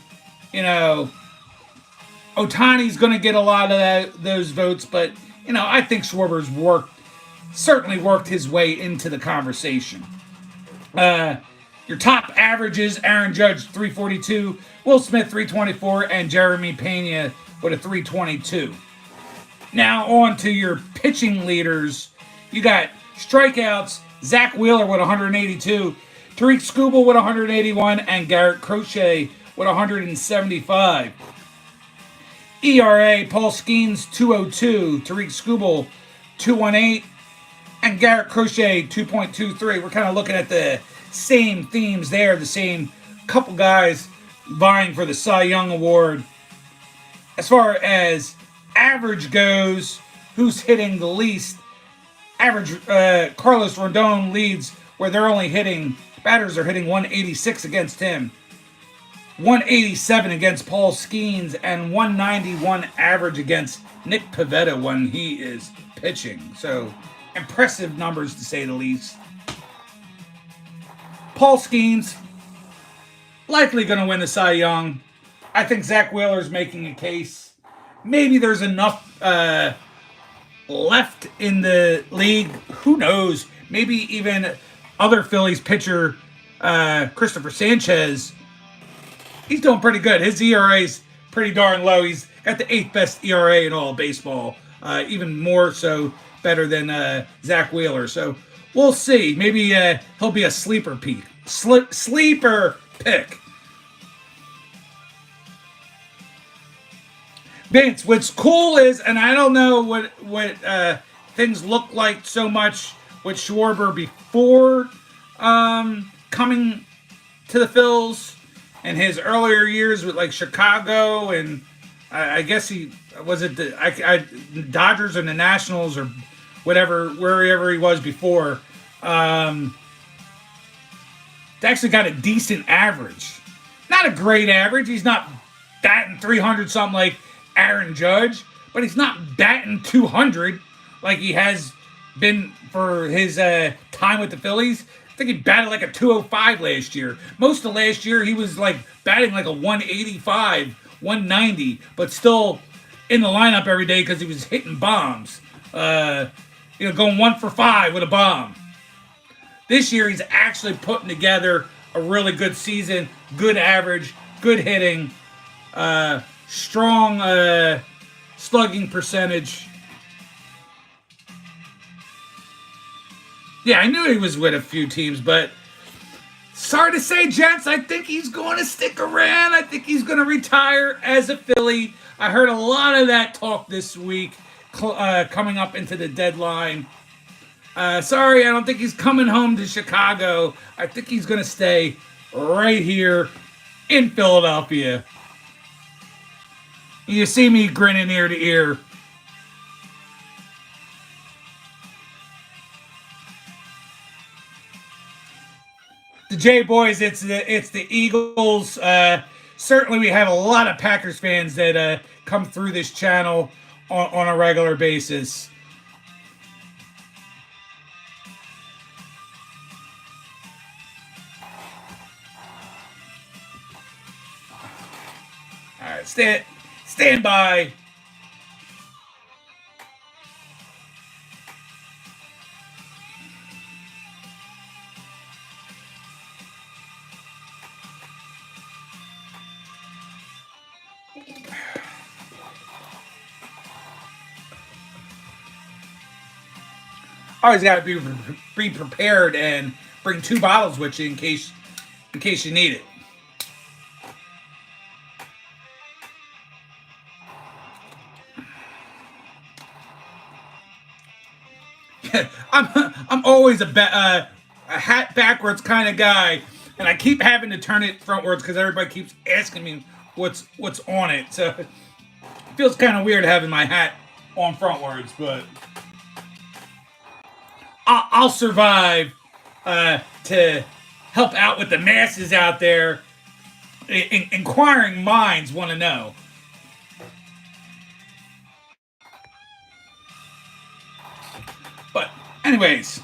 you know, Ohtani's going to get a lot of those votes, but, you know, I think Schwarber's certainly worked his way into the conversation. Your top averages, Aaron Judge, 342, Will Smith, 324, and Jeremy Pena with a 322. Now on to your pitching leaders. You got strikeouts, Zach Wheeler with 182, Tariq Skubal with 181, and Garrett Crochet with 175. ERA, Paul Skeens, 202, Tariq Skubal, 218, and Garrett Crochet, 2.23. We're kind of looking at the same themes there, the same couple guys vying for the Cy Young Award. As far as average goes, who's hitting the least? Average, Carlos Rodon leads, where batters are hitting 186 against him, 187 against Paul Skeens, and 191 average against Nick Pivetta when he is pitching. So, impressive numbers to say the least. Paul Skeens, likely going to win the Cy Young. I think Zach Wheeler's making a case. Maybe there's enough left in the league. Who knows? Maybe even other Phillies pitcher, Christopher Sanchez, he's doing pretty good. His ERA's pretty darn low. He's got the 8th best ERA in all of baseball. Even more so better than Zach Wheeler. So we'll see. Maybe he'll be a sleeper pick. Sleeper pick. Vince, what's cool is, and I don't know what things look like so much with Schwarber before coming to the Phils and his earlier years with like Chicago, and I guess he was it the Dodgers and the Nationals or whatever, wherever he was before. Actually got a decent average. Not a great average. He's not batting 300 something like Aaron Judge, but he's not batting 200 like he has been for his time with the Phillies. I think he batted like a 205 last year. Most of last year he was like batting like a 185, 190, but still in the lineup every day because he was hitting bombs. Going 1 for 5 with a bomb. This year he's actually putting together a really good season, good average, good hitting, strong slugging percentage. Yeah, I knew he was with a few teams, but sorry to say, gents, I think he's going to stick around. I think he's going to retire as a Philly. I heard a lot of that talk this week coming up into the deadline. Sorry, I don't think he's coming home to Chicago. I think he's going to stay right here in Philadelphia. You see me grinning ear to ear. The J-Boys, it's the Eagles. Certainly we have a lot of Packers fans that come through this channel on a regular basis. All right, stand by. Always got to be prepared and bring 2 bottles with you in case you need it. I'm always a hat backwards kind of guy, and I keep having to turn it frontwards because everybody keeps asking me what's on it. So it feels kind of weird having my hat on frontwards, but I'll survive to help out with the masses out there. Inquiring minds want to know. But anyways,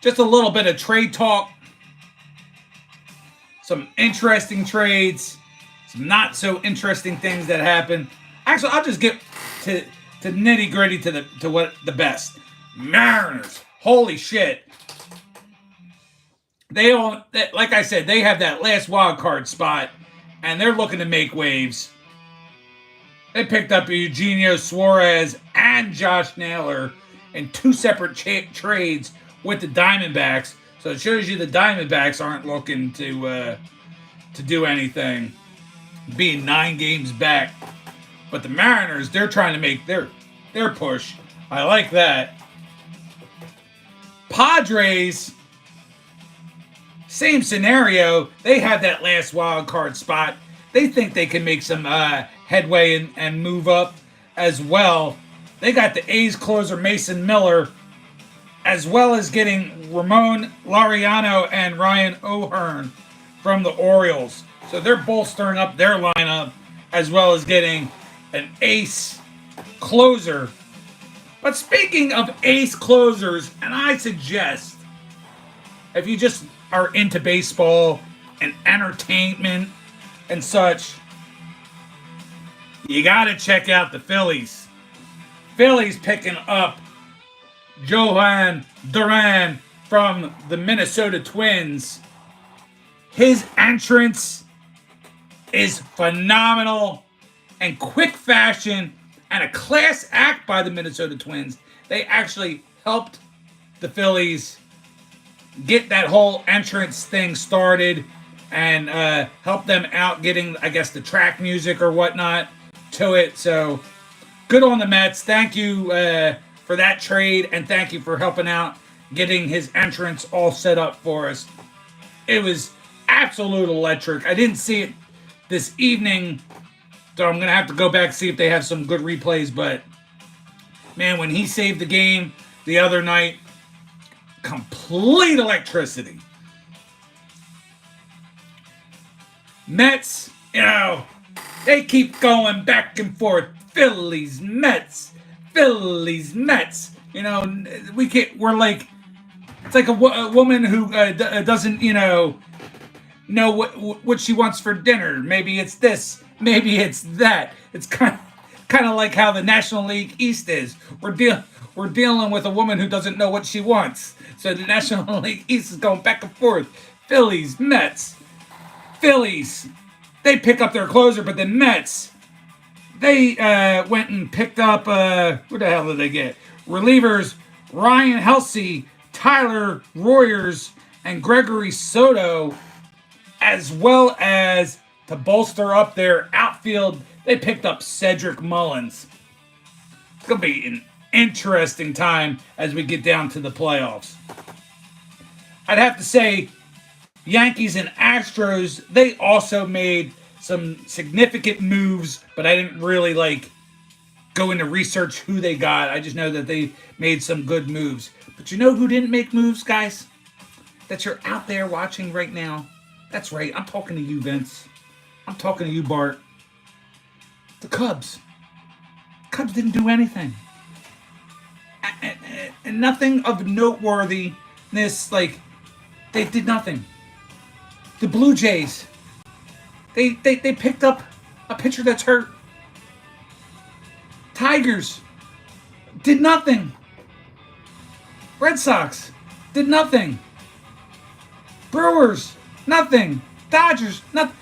just a little bit of trade talk. Some interesting trades. Some not so interesting things that happen. Actually, I'll just get to nitty gritty to what the best. Mariners. Holy shit. Like I said, they have that last wild card spot, and they're looking to make waves. They picked up Eugenio Suarez and Josh Naylor in 2 separate trades with the Diamondbacks. So it shows you the Diamondbacks aren't looking to do anything, being 9 games back. But the Mariners, they're trying to make their push. I like that. Padres, same scenario. They have that last wild card spot. They think they can make some headway and move up as well. They got the A's closer Mason Miller, as well as getting Ramon Laureano and Ryan O'Hearn from the Orioles. So they're bolstering up their lineup, as well as getting an ace closer. But speaking of ace closers, and I suggest, if you just are into baseball and entertainment and such, you got to check out the Phillies. Phillies picking up Johan Duran from the Minnesota Twins. His entrance is phenomenal and quick fashion and a class act by the Minnesota Twins. They actually helped the Phillies get that whole entrance thing started and help them out getting, I guess, the track music or whatnot to it. So good on the Mets. Thank you for that trade, and thank you for helping out getting his entrance all set up for us. It was absolute electric. I didn't see it this evening, so I'm going to have to go back and see if they have some good replays. But, man, when he saved the game the other night, complete electricity. Mets, they keep going back and forth. Phillies, Mets, Phillies, Mets. We're like, it's like a woman who doesn't, know what she wants for dinner. Maybe it's this, maybe it's that. It's kind of like how the National League East is. We're dealing with a woman who doesn't know what she wants. So the National League East is going back and forth. Phillies, Mets. Phillies, they pick up their closer, but the Mets, they went and picked up, who the hell did they get? Relievers Ryan Helsey, Tyler Royers, and Gregory Soto, as well as to bolster up their outfield, they picked up Cedric Mullins. It's going to be an interesting time as we get down to the playoffs. I'd have to say, Yankees and Astros, they also made some significant moves, but I didn't really go into research who they got. I just know that they made some good moves. But you know who didn't make moves, guys? That you're out there watching right now. That's right. I'm talking to you, Vince. I'm talking to you, Bart. The Cubs. Cubs didn't do anything. And nothing of noteworthiness. They did nothing. The Blue Jays. They picked up a pitcher that's hurt. Tigers did nothing. Red Sox did nothing. Brewers, nothing. Dodgers, nothing.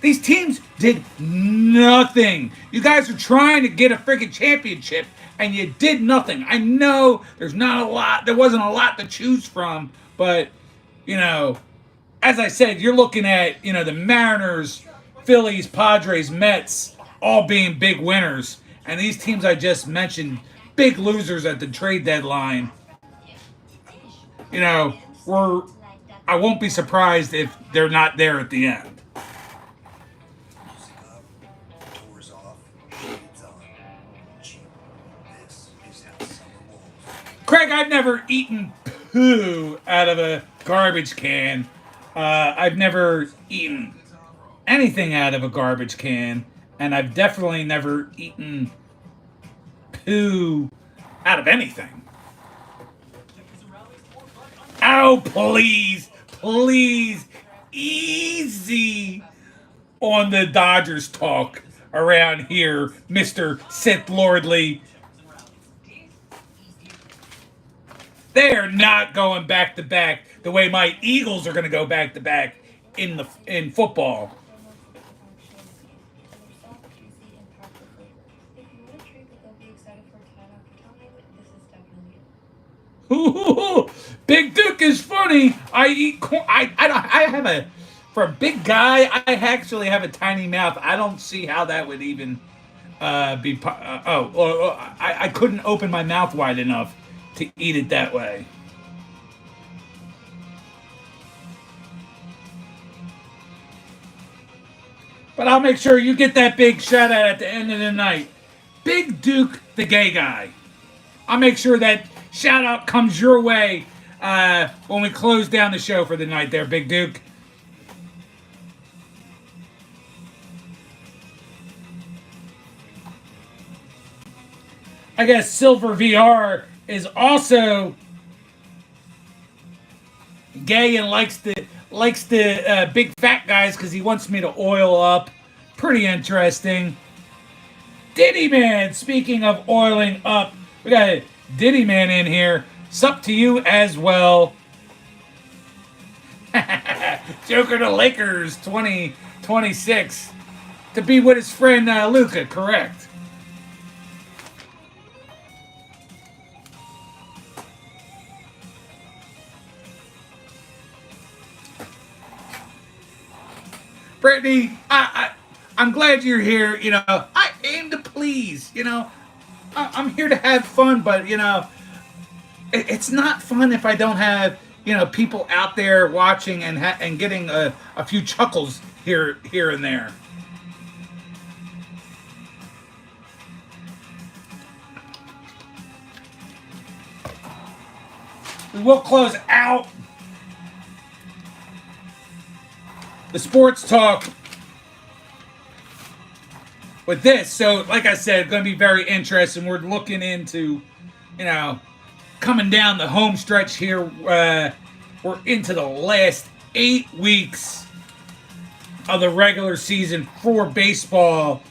These teams did nothing. You guys are trying to get a freaking championship, and you did nothing. I know there's not a lot. There wasn't a lot to choose from, but you know, as I said, you're looking at the Mariners, Phillies, Padres, Mets, all being big winners, and these teams I just mentioned, big losers at the trade deadline. You know, I won't be surprised if they're not there at the end. Craig, I've never eaten poo out of a garbage can. I've never eaten anything out of a garbage can, and I've definitely never eaten poo out of anything. Oh, please, please, easy on the Dodgers talk around here, Mr. Sith Lordly. They are not going back to back the way my Eagles are going to go back to back in football. Ooh, Big Duke is funny. I eat corn. I have for a big guy, I actually have a tiny mouth. I don't see how that would even be. I couldn't open my mouth wide enough to eat it that way. But I'll make sure you get that big shout out at the end of the night. Big Duke, the gay guy. I'll make sure that shout out comes your way when we close down the show for the night there, Big Duke. I guess Silver VR is also gay and likes the big fat guys because he wants me to oil up. Pretty interesting. Diddy Man, speaking of oiling up, we got a Diddy Man in here. Sup to you as well. Joker to Lakers 2026 to be with his friend Luca, correct? Brittany, I'm glad you're here. I aim to please. I'm here to have fun, but it's not fun if I don't have people out there watching and getting a few chuckles here and there. We will close out the sports talk with this. So, like I said, going to be very interesting. We're looking into, coming down the home stretch here. We're into the last 8 weeks of the regular season for baseball.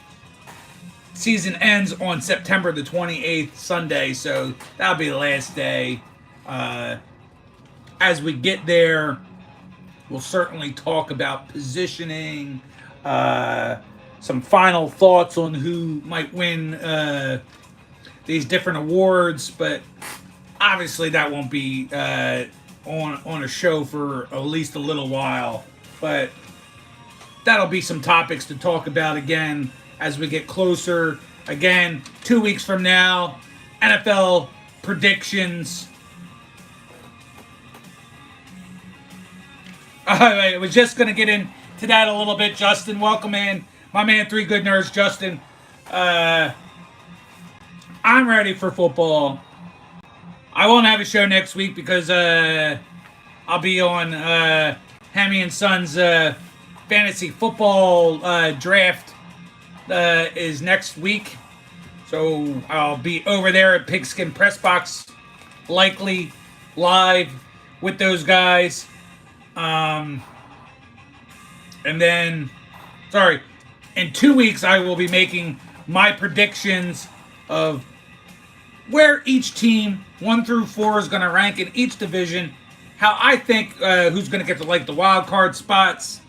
Season ends on September the 28th, Sunday. So that'll be the last day. As we get there, we'll certainly talk about positioning, some final thoughts on who might win these different awards, but obviously that won't be on a show for at least a little while. But that'll be some topics to talk about again as we get closer. Again, 2 weeks from now, NFL predictions. I was just going to get into that a little bit. Justin, welcome in. My man, Three Good Nerds, Justin. I'm ready for football. I won't have a show next week because I'll be on Hammy and Sons fantasy football draft is next week. So I'll be over there at Pigskin Press Box, likely live with those guys. And then, in 2 weeks, I will be making my predictions of where each team, 1 through 4, is going to rank in each division, how I think who's going to get the wild card spots,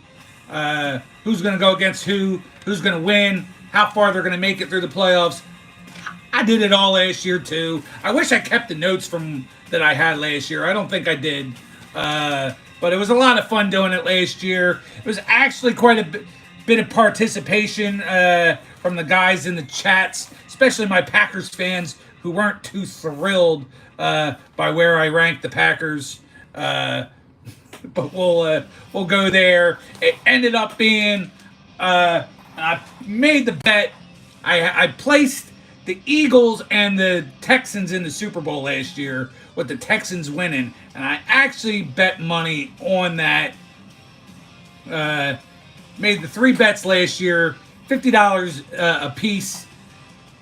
who's going to go against who's going to win, how far they're going to make it through the playoffs. I did it all last year too. I wish I kept the notes from that I had last year. I don't think I did, but it was a lot of fun doing it last year. It was actually quite a bit of participation from the guys in the chats, especially my Packers fans who weren't too thrilled by where I ranked the Packers. But we'll go there. It ended up being I made the bet. I placed the Eagles and the Texans in the Super Bowl last year with the Texans winning, and I actually bet money on that. Made the 3 bets last year, $50 a piece.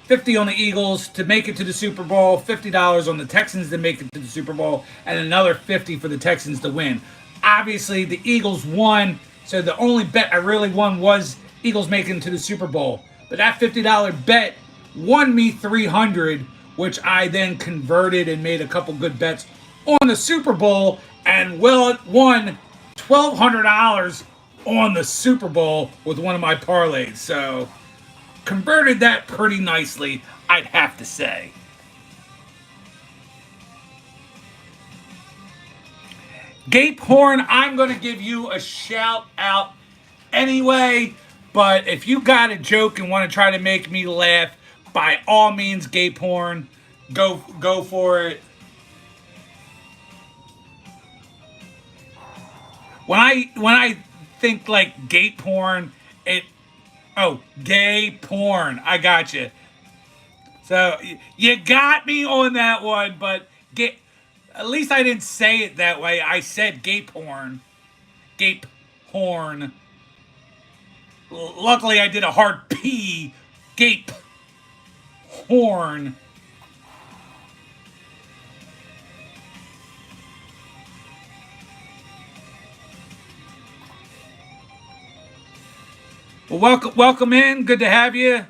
50 on the Eagles to make it to the Super Bowl, $50 on the Texans to make it to the Super Bowl, and another 50 for the Texans to win. Obviously, the Eagles won, so the only bet I really won was Eagles making it to the Super Bowl. But that $50 bet won me $300, which I then converted and made a couple good bets on the Super Bowl, and won $1,200 on the Super Bowl with one of my parlays. So converted that pretty nicely, I'd have to say. Gape Horn, I'm going to give you a shout out anyway, but if you got a joke and want to try to make me laugh, by all means, Gape Horn, go for it. When I think like Gape Horn, gay porn. I got you. So you got me on that one, but at least I didn't say it that way. I said gay porn. Gape horn. Luckily, I did a hard P. Gape horn. Well, welcome in. Good to have you.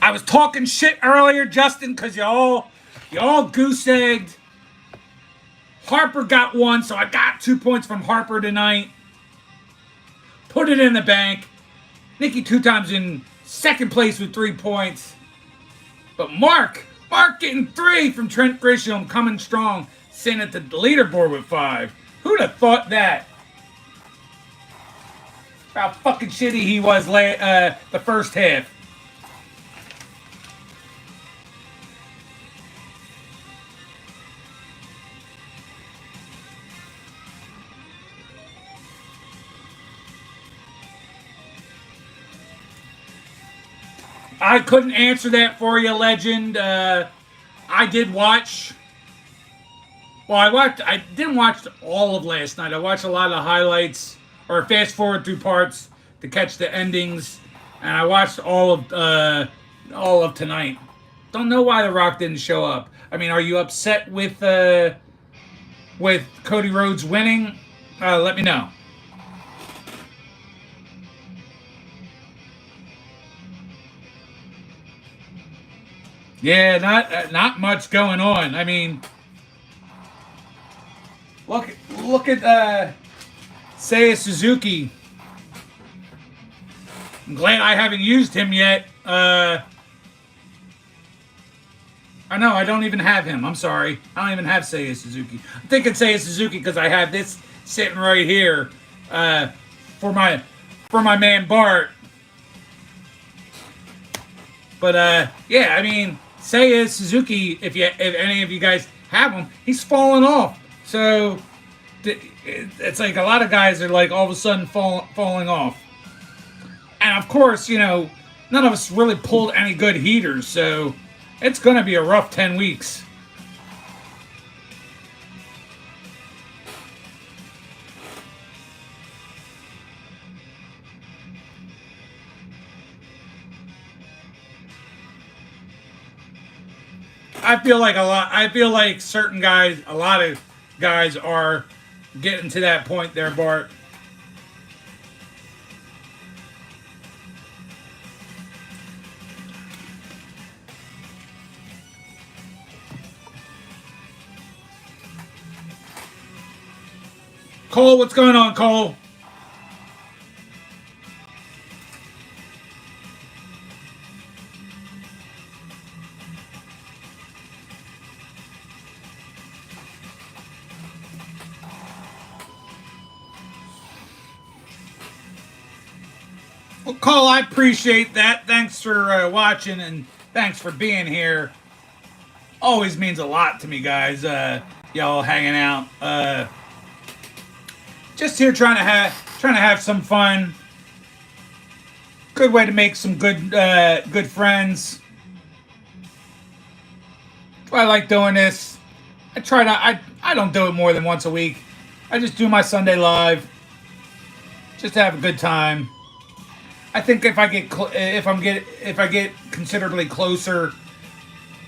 I was talking shit earlier, Justin, because y'all goose-egged. Harper got 1, so I got 2 points from Harper tonight. Put it in the bank. Nikki 2 times in second place with 3 points. But Mark getting 3 from Trent Grisham, coming strong. Sitting at the leaderboard with 5. Who'd have thought that? How fucking shitty he was the first half. I couldn't answer that for you, legend. I did watch. Well, I didn't watch all of last night. I watched a lot of the highlights, or fast forward through parts to catch the endings, and I watched all of tonight. Don't know why The Rock didn't show up. I mean, are you upset with Cody Rhodes winning? Let me know. Yeah, not much going on. I mean, look at Seiya Suzuki. I'm glad I haven't used him yet. I know I don't even have him. I'm sorry. I don't even have Seiya Suzuki. I'm thinking Seiya Suzuki because I have this sitting right here for my man Bart. But yeah, I mean, Seiya Suzuki, if any of you guys have him, he's falling off. So it's like a lot of guys are like all of a sudden falling off. And of course, none of us really pulled any good heaters, so it's going to be a rough 10 weeks. I feel like certain guys, a lot of guys are getting to that point there, Bart. Cole, what's going on, Cole? Well, Cole, I appreciate that. Thanks for watching and thanks for being here. Always means a lot to me, guys. Y'all hanging out. Just here trying to have some fun. Good way to make some good friends. I like doing this. I don't do it more than once a week. I just do my Sunday live. Just to have a good time. I think if I get considerably closer,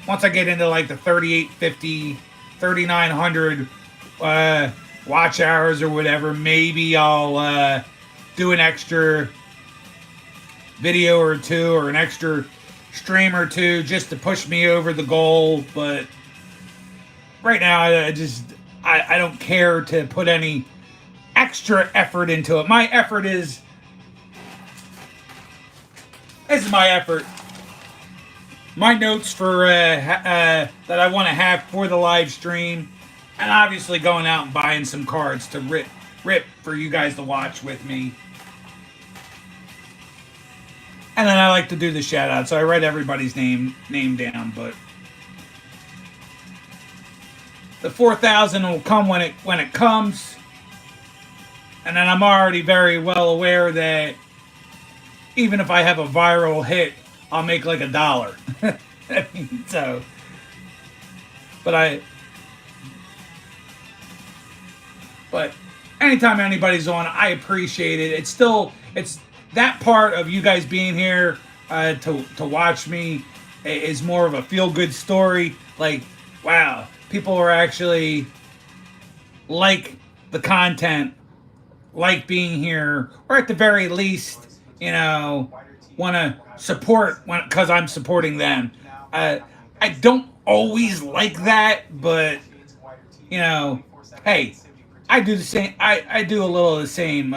once I get into like the 3850, 3900 watch hours or whatever, maybe I'll do an extra video or two or an extra stream or two just to push me over the goal. But right now, I don't care to put any extra effort into it. My effort is This is my effort. My notes for that I want to have for the live stream, and obviously going out and buying some cards to rip for you guys to watch with me. And then I like to do the shout out, so I write everybody's name down, but the 4,000 will come when it comes. And then I'm already very well aware that even if I have a viral hit, I'll make like $1. I mean, so, but anytime anybody's on, I appreciate it. It's that part of you guys being here to watch me is more of a feel-good story. Like, wow, people are actually like the content, like being here, or at the very least, you know, want to support because I'm supporting them. I don't always like that, but you know, hey, I do the same. I do a little of the same.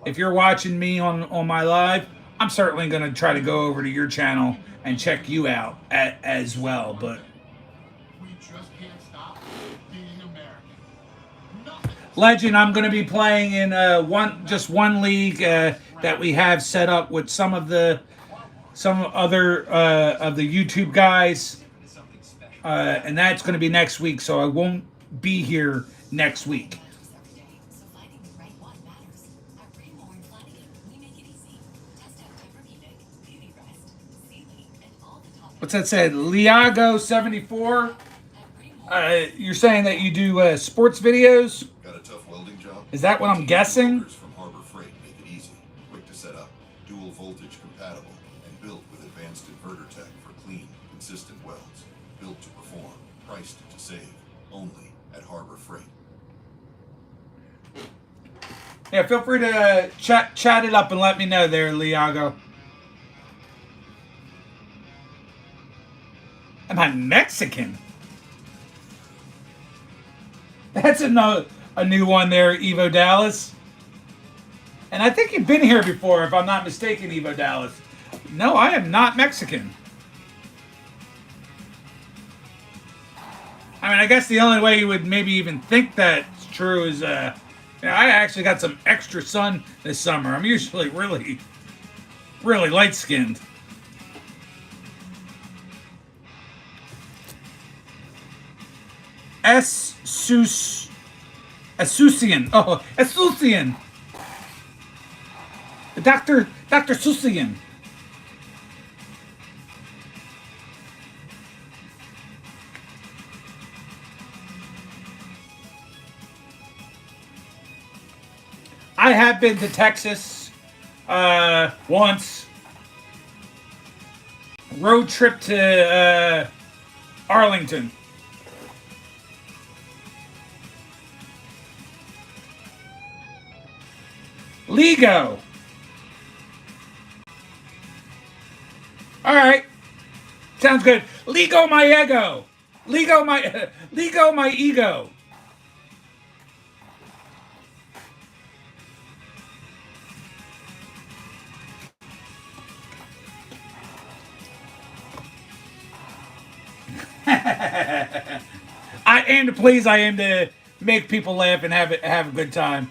If you're watching me on my live, I'm certainly going to try to go over to your channel and check you out as well. But Legend, I'm going to be playing in one league that we have set up with some other of the YouTube guys, and that's going to be next week. So I won't be here next week. What's that said? Liago 74. You're saying that you do sports videos? Got a tough welding job? Is that what I'm guessing? From Harbor Freight make it easy, quick to set up, dual voltage compatible, and built with advanced inverter tech for clean, consistent welds. Built to perform, priced to save, only at Harbor Freight. Yeah, feel free to chat it up and let me know there, Liago. Am I Mexican? That's a new one there, Evo Dallas. And I think you've been here before, if I'm not mistaken, Evo Dallas. No, I am not Mexican. I mean, I guess the only way you would maybe even think that's true is, I actually got some extra sun this summer. I'm usually really, really light-skinned. Asusian. Oh, Asusian. Dr. Susian. I have been to Texas once. Road trip to Arlington. Lego. All right. Sounds good. Lego my ego. Lego my ego. I aim to please. I aim to make people laugh and have a good time.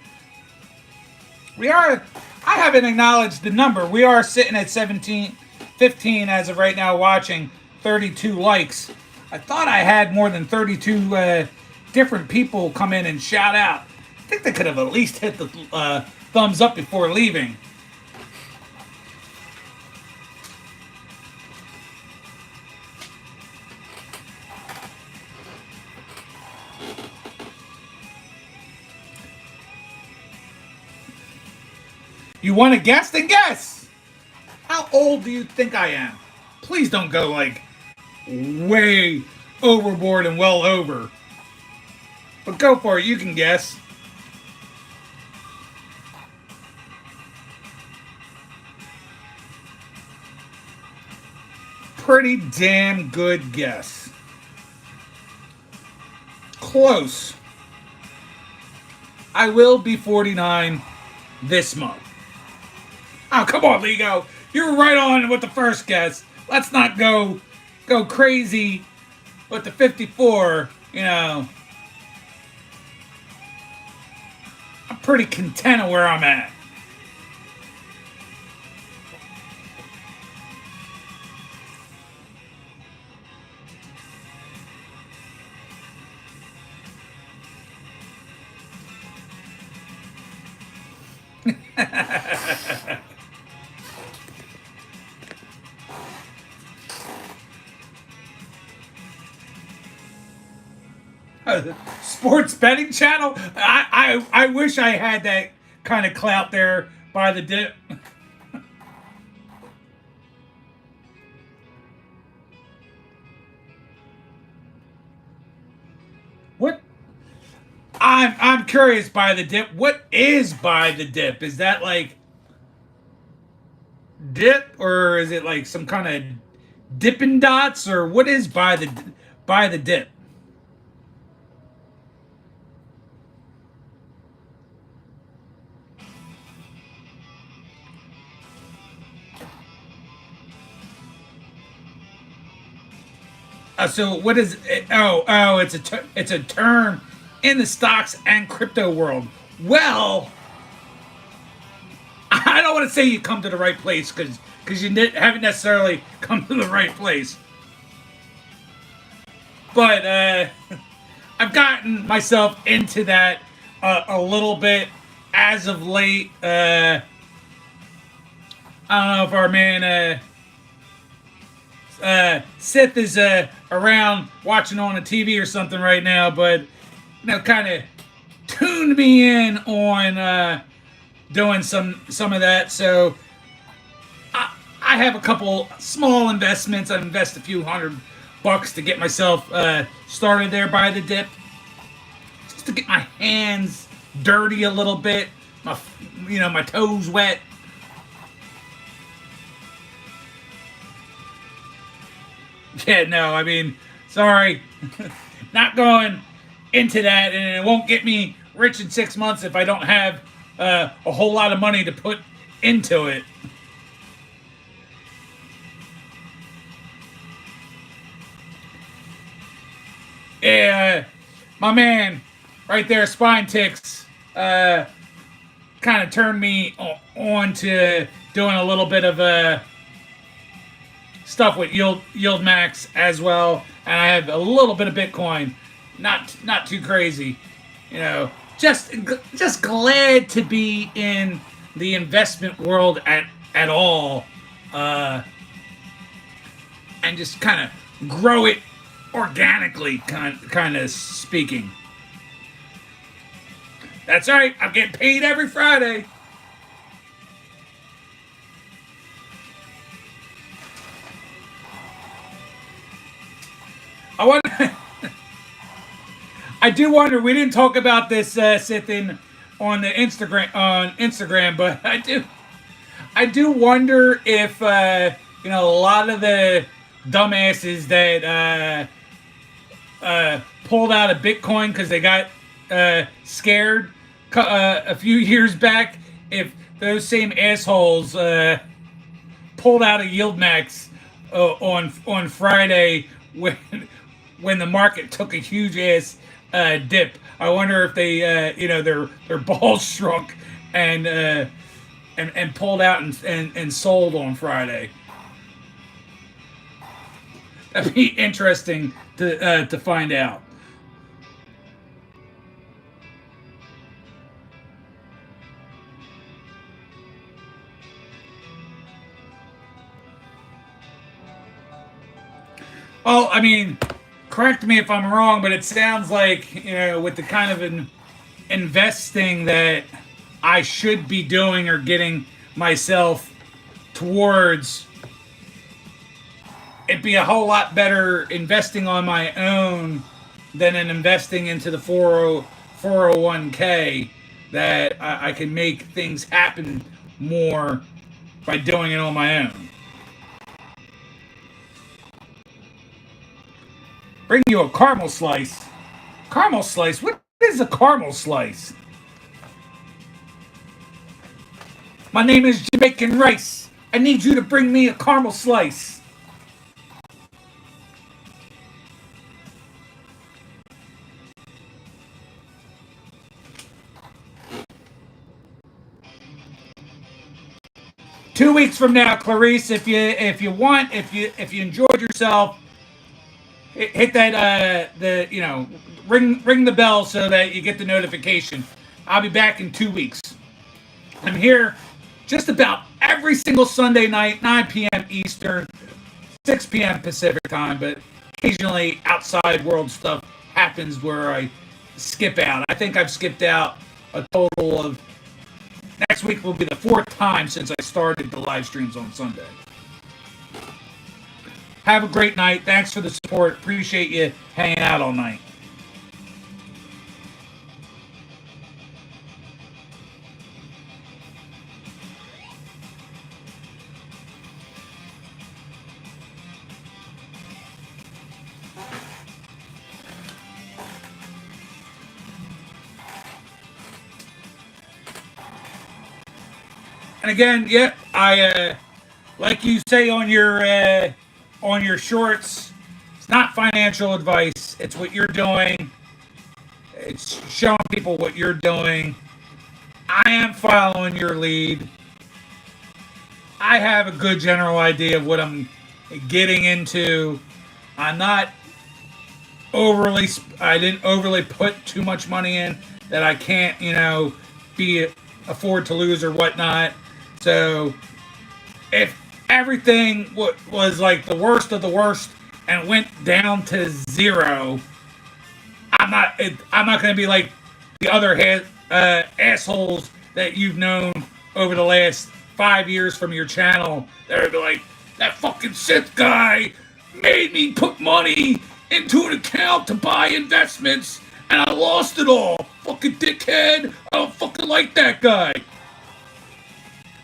We are. I haven't acknowledged the number. We are sitting at 15 as of right now, watching 32 likes. I thought I had more than 32 different people come in and shout out. I think they could have at least hit the thumbs up before leaving. You want to guess? Then guess. How old do you think I am? Please don't go like way overboard and well over. But go for it. You can guess. Pretty damn good guess. Close. I will be 49 this month. Oh, come on, Lego. You were right on with the first guess. Let's not go crazy with the 54, you know. I'm pretty content of where I'm at. Sports betting channel? I wish I had that kind of clout there by the dip. What? I'm curious by the dip. What is by the dip? Is that like dip, or is it like some kind of Dippin' Dots, or what is by the dip? So what is it? Oh, it's a term in the stocks and crypto world. Well, I don't want to say you come to the right place because you haven't necessarily come to the right place. But I've gotten myself into that a little bit as of late. I don't know if our man Sith is around watching on the TV or something right now, but kind of tuned me in on doing some of that. So I have a couple small investments. I invest a few $100 to get myself started there by the dip, just to get my hands dirty a little bit, my toes wet. Yeah, no, I mean, sorry, not going into that, and it won't get me rich in 6 months if I don't have a whole lot of money to put into it. Yeah, my man right there, Spine Ticks, kind of turned me on to doing a little bit of stuff with yield max as well, and I have a little bit of Bitcoin, not too crazy, just glad to be in the investment world at all, and just kind of grow it organically, kind of speaking. That's right, I'm getting paid every Friday. I do wonder. We didn't talk about this Sith on the Instagram, but I do wonder if a lot of the dumbasses that pulled out of Bitcoin because they got scared a few years back, if those same assholes pulled out of yield max on Friday when the market took a huge ass dip. I wonder if they, their balls shrunk and and pulled out and sold on Friday. That'd be interesting to find out. Oh, I mean, correct me if I'm wrong, but it sounds like, with the kind of investing that I should be doing or getting myself towards, it'd be a whole lot better investing on my own than in investing into the 401k, that I can make things happen more by doing it on my own. Bring you a caramel slice. Caramel slice? What is a caramel slice? My name is Jamaican Rice. I need you to bring me a caramel slice. Two weeks from now, Clarice, if you enjoyed yourself, hit that ring the bell so that you get the notification. I'll be back in 2 weeks. I'm here just about every single Sunday night, 9 p.m. Eastern, 6 p.m. Pacific time, but occasionally outside world stuff happens where I skip out. I think I've skipped out a total of, next week will be the fourth time since I started the live streams on Sunday. Have a great night. Thanks for the support. Appreciate you hanging out all night. And again, yeah, I like you say on your shorts, it's not financial advice. It's what you're doing. It's showing people what you're doing. I am following your lead. I have a good general idea of what I'm getting into. I'm not overly. I didn't overly put too much money in that I can't, be afford to lose or whatnot. So if everything was like the worst of the worst and went down to zero, I'm not going to be like the other assholes that you've known over the last 5 years from your channel that are like, that fucking Sith guy made me put money into an account to buy investments and I lost it all. Fucking dickhead. I don't fucking like that guy.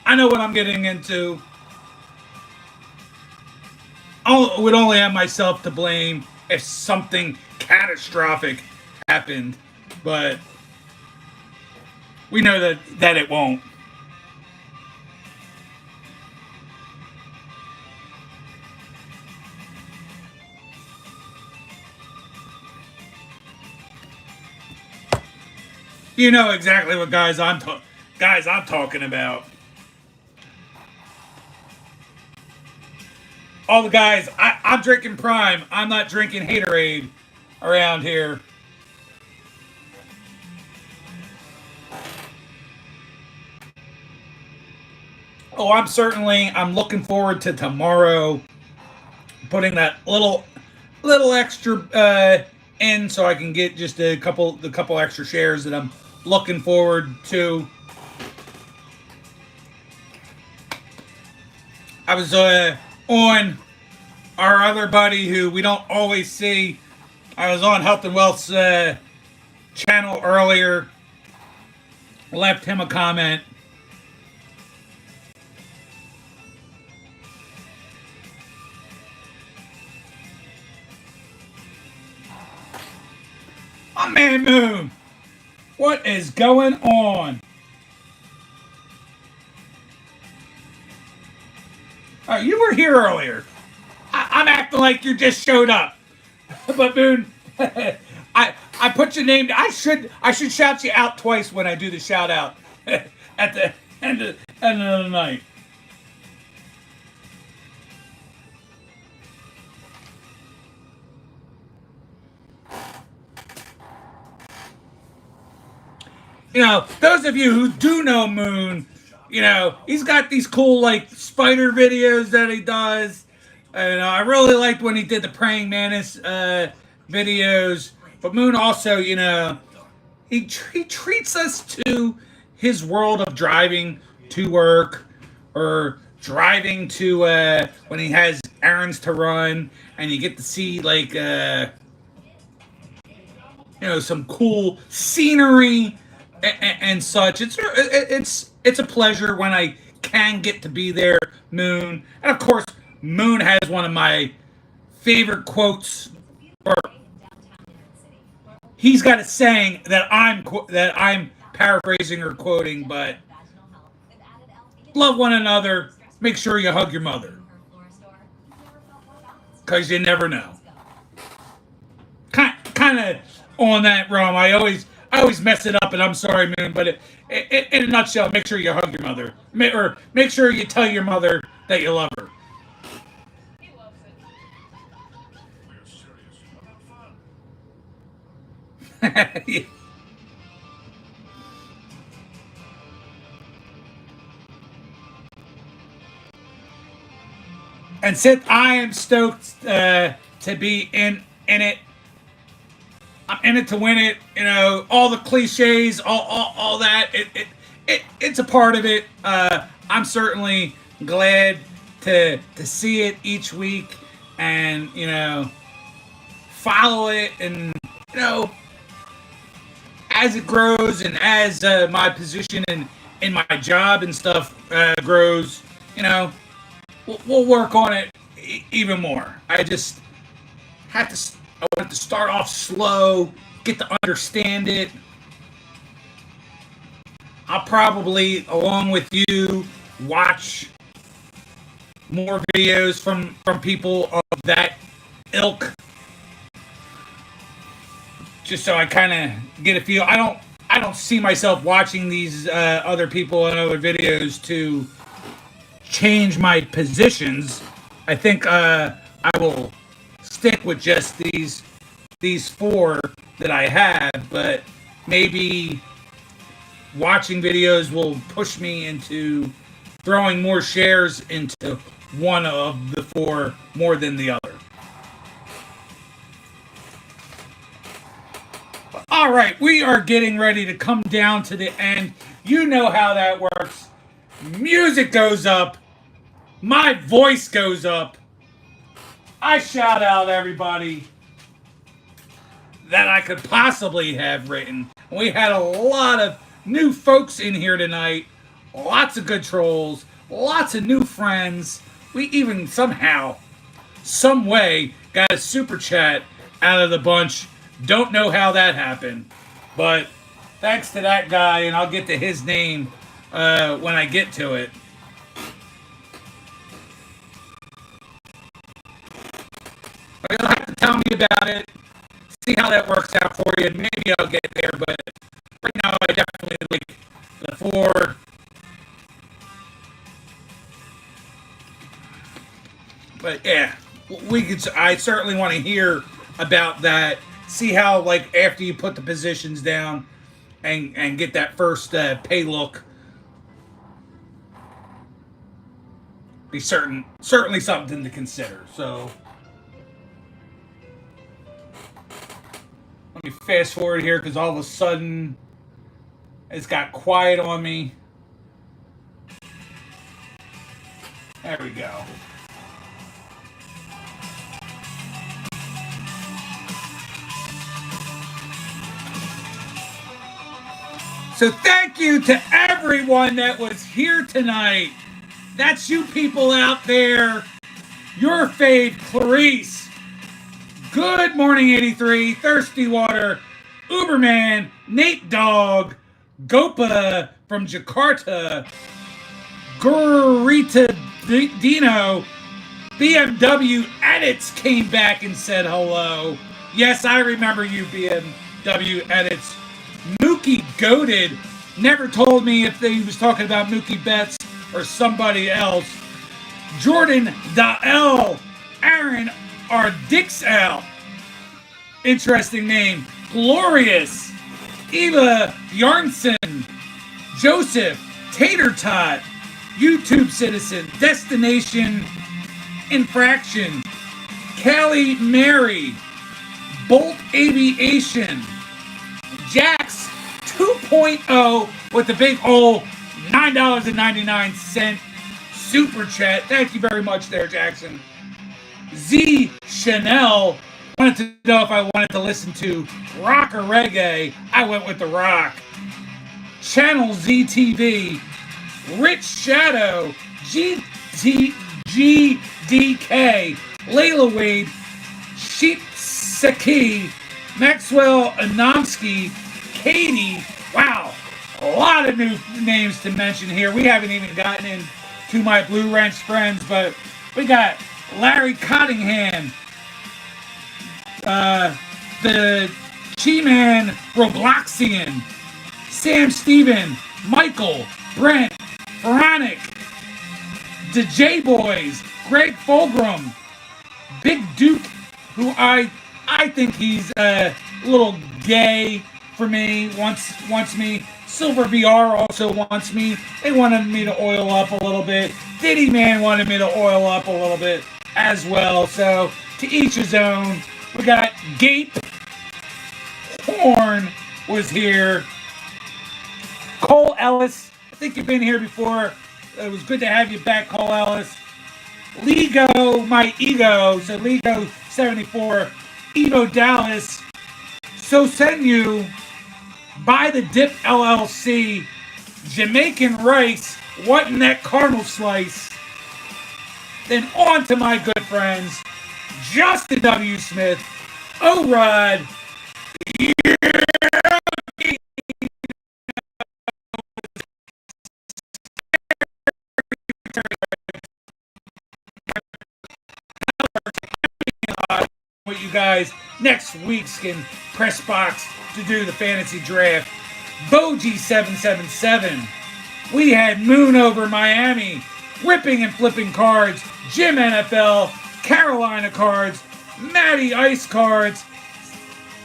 I know what I'm getting into. I would only have myself to blame if something catastrophic happened, but we know that it won't. You know exactly what guys I'm talking about. All the guys, I'm drinking Prime. I'm not drinking Haterade around here. Oh, I'm looking forward to tomorrow. Putting that little extra in so I can get just the couple extra shares that I'm looking forward to. I was on our other buddy who we don't always see. I was on Health and Wealth's channel earlier. Left him a comment. My man Moon, what is going on? You were here earlier. I'm acting like you just showed up. But Moon, I put your name. I should shout you out twice when I do the shout out at the end of the night. You know, those of you who do know Moon, you know, he's got these cool like spider videos that he does. And I really liked when he did the praying mantis videos. But Moon also, you know, he treats us to his world of driving to work or driving to when he has errands to run, and you get to see like you know, some cool scenery and such. It's a pleasure when I can get to be there, Moon. And of course, Moon has one of my favorite quotes. Or he's got a saying that I'm paraphrasing or quoting, but love one another. Make sure you hug your mother, because you never know. Kind of on that realm. I always mess it up, and I'm sorry, Moon. But in a nutshell, make sure you hug your mother, or make sure you tell your mother that you love her. Yeah. And Sith, I am stoked to be in it. I'm in it to win it. You know, all the cliches, all that. It's a part of it. I'm certainly glad to see it each week, and you know, follow it, and you know, as it grows, and as my position in my job and stuff grows, you know, we'll work on it even more. I want to start off slow, get to understand it. I'll probably, along with you, watch more videos from people of that ilk, just so I kind of get a feel. I don't see myself watching these other people and other videos to change my positions. I think I will stick with just these four that I have, but maybe watching videos will push me into throwing more shares into one of the four more than the other. All right, we are getting ready to come down to the end. You know how that works. Music goes up. My voice goes up. I shout out everybody that I could possibly have written. We had a lot of new folks in here tonight. Lots of good trolls. Lots of new friends. We even somehow, some way, got a super chat out of the bunch. Don't know how that happened. But thanks to that guy, and I'll get to his name when I get to it. But you'll have to tell me about it. See how that works out for you. Maybe I'll get there, but right now I definitely like the four. But yeah, I certainly want to hear about that. See how, like, after you put the positions down and get that first pay look, be certainly something to consider. So let me fast forward here, because all of a sudden it's got quiet on me. There we go. So thank you to everyone that was here tonight. That's you people out there. Your fave, Clarice. Good Morning 83, Thirsty Water, Uberman, Nate Dogg, Gopa from Jakarta, Gurita Dino, BMW Edits came back and said hello. Yes, I remember you, BMW Edits. Mookie Goated never told me if he was talking about Mookie Betts or somebody else. Jordan Dael, Aaron Ardixel, interesting name. Glorious, Eva Yarnson, Joseph Tater Tot, YouTube Citizen, Destination Infraction, Callie Mary, Bolt Aviation, Jax 2.0 with the big old $9.99 super chat. Thank you very much there, Jackson. Z Chanel wanted to know if I wanted to listen to rock or reggae. I went with the rock. Channel ZTV, Rich Shadow, GDK, Layla Wade, Sheep Saki, Maxwell Anomsky, Katie. Wow, a lot of new names to mention here. We haven't even gotten into my Blue Wrench friends, but we got Larry Cottingham, the Chee Man Robloxian, Sam Steven, Michael, Brent, Veronic, the J Boys, Greg Fulgrim, Big Duke, who I think he's a little gay for me, wants me. Silver VR also wants me. They wanted me to oil up a little bit. Diddy Man wanted me to oil up a little bit as well. So to each his own. We got Gape Horn was here. Cole Ellis, I think you've been here before. It was good to have you back, Cole Ellis. Lego, my ego. So Lego 74, Evo Dallas. So send you by the Dip LLC, Jamaican Rice. What in that Cardinal Slice? Then on to my good friends, Justin W. Smith, O-Rod, what you guys next week's can press box to do the fantasy draft. Boji 777. We had Moon over Miami, ripping and flipping cards. Jim NFL, Carolina cards, Matty Ice cards.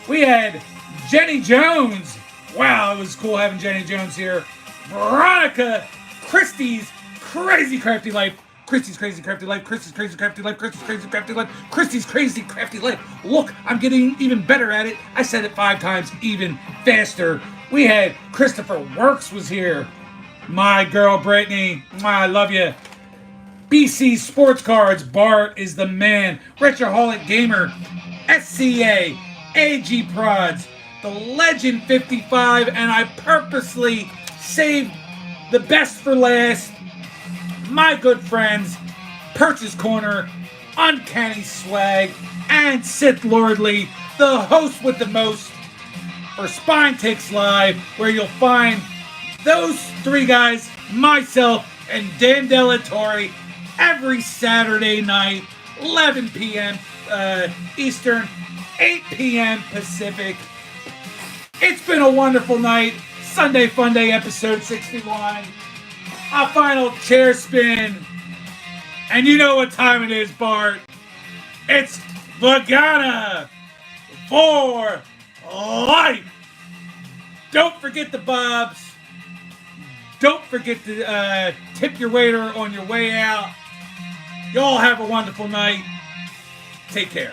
We had Jenny Jones. Wow, it was cool having Jenny Jones here. Veronica, Christie's Crazy Crafty Life. Christie's Crazy Crafty Life, Christie's Crazy Crafty Life, Christie's Crazy Crafty Life, Christie's Crazy Crafty Life. Look, I'm getting even better at it. I said it 5 times, even faster. We had Christopher Works was here. My girl, Brittany, I love you. BC Sports Cards, Bart is the man. Retroholic Gamer, SCA, AG Prods, the Legend 55, and I purposely saved the best for last. My good friends, Purchase Corner, Uncanny Swag, and Sith Lordly, the host with the most for Spine Takes Live, where you'll find those 3 guys, myself, and Dan Delatorre, every Saturday night, 11 p.m. Eastern, 8 p.m. Pacific. It's been a wonderful night. Sunday Funday, episode 61. A final chair spin. And you know what time it is, Bart. It's Vagana for life. Don't forget the bobs. Don't forget to tip your waiter on your way out. Y'all have a wonderful night. Take care.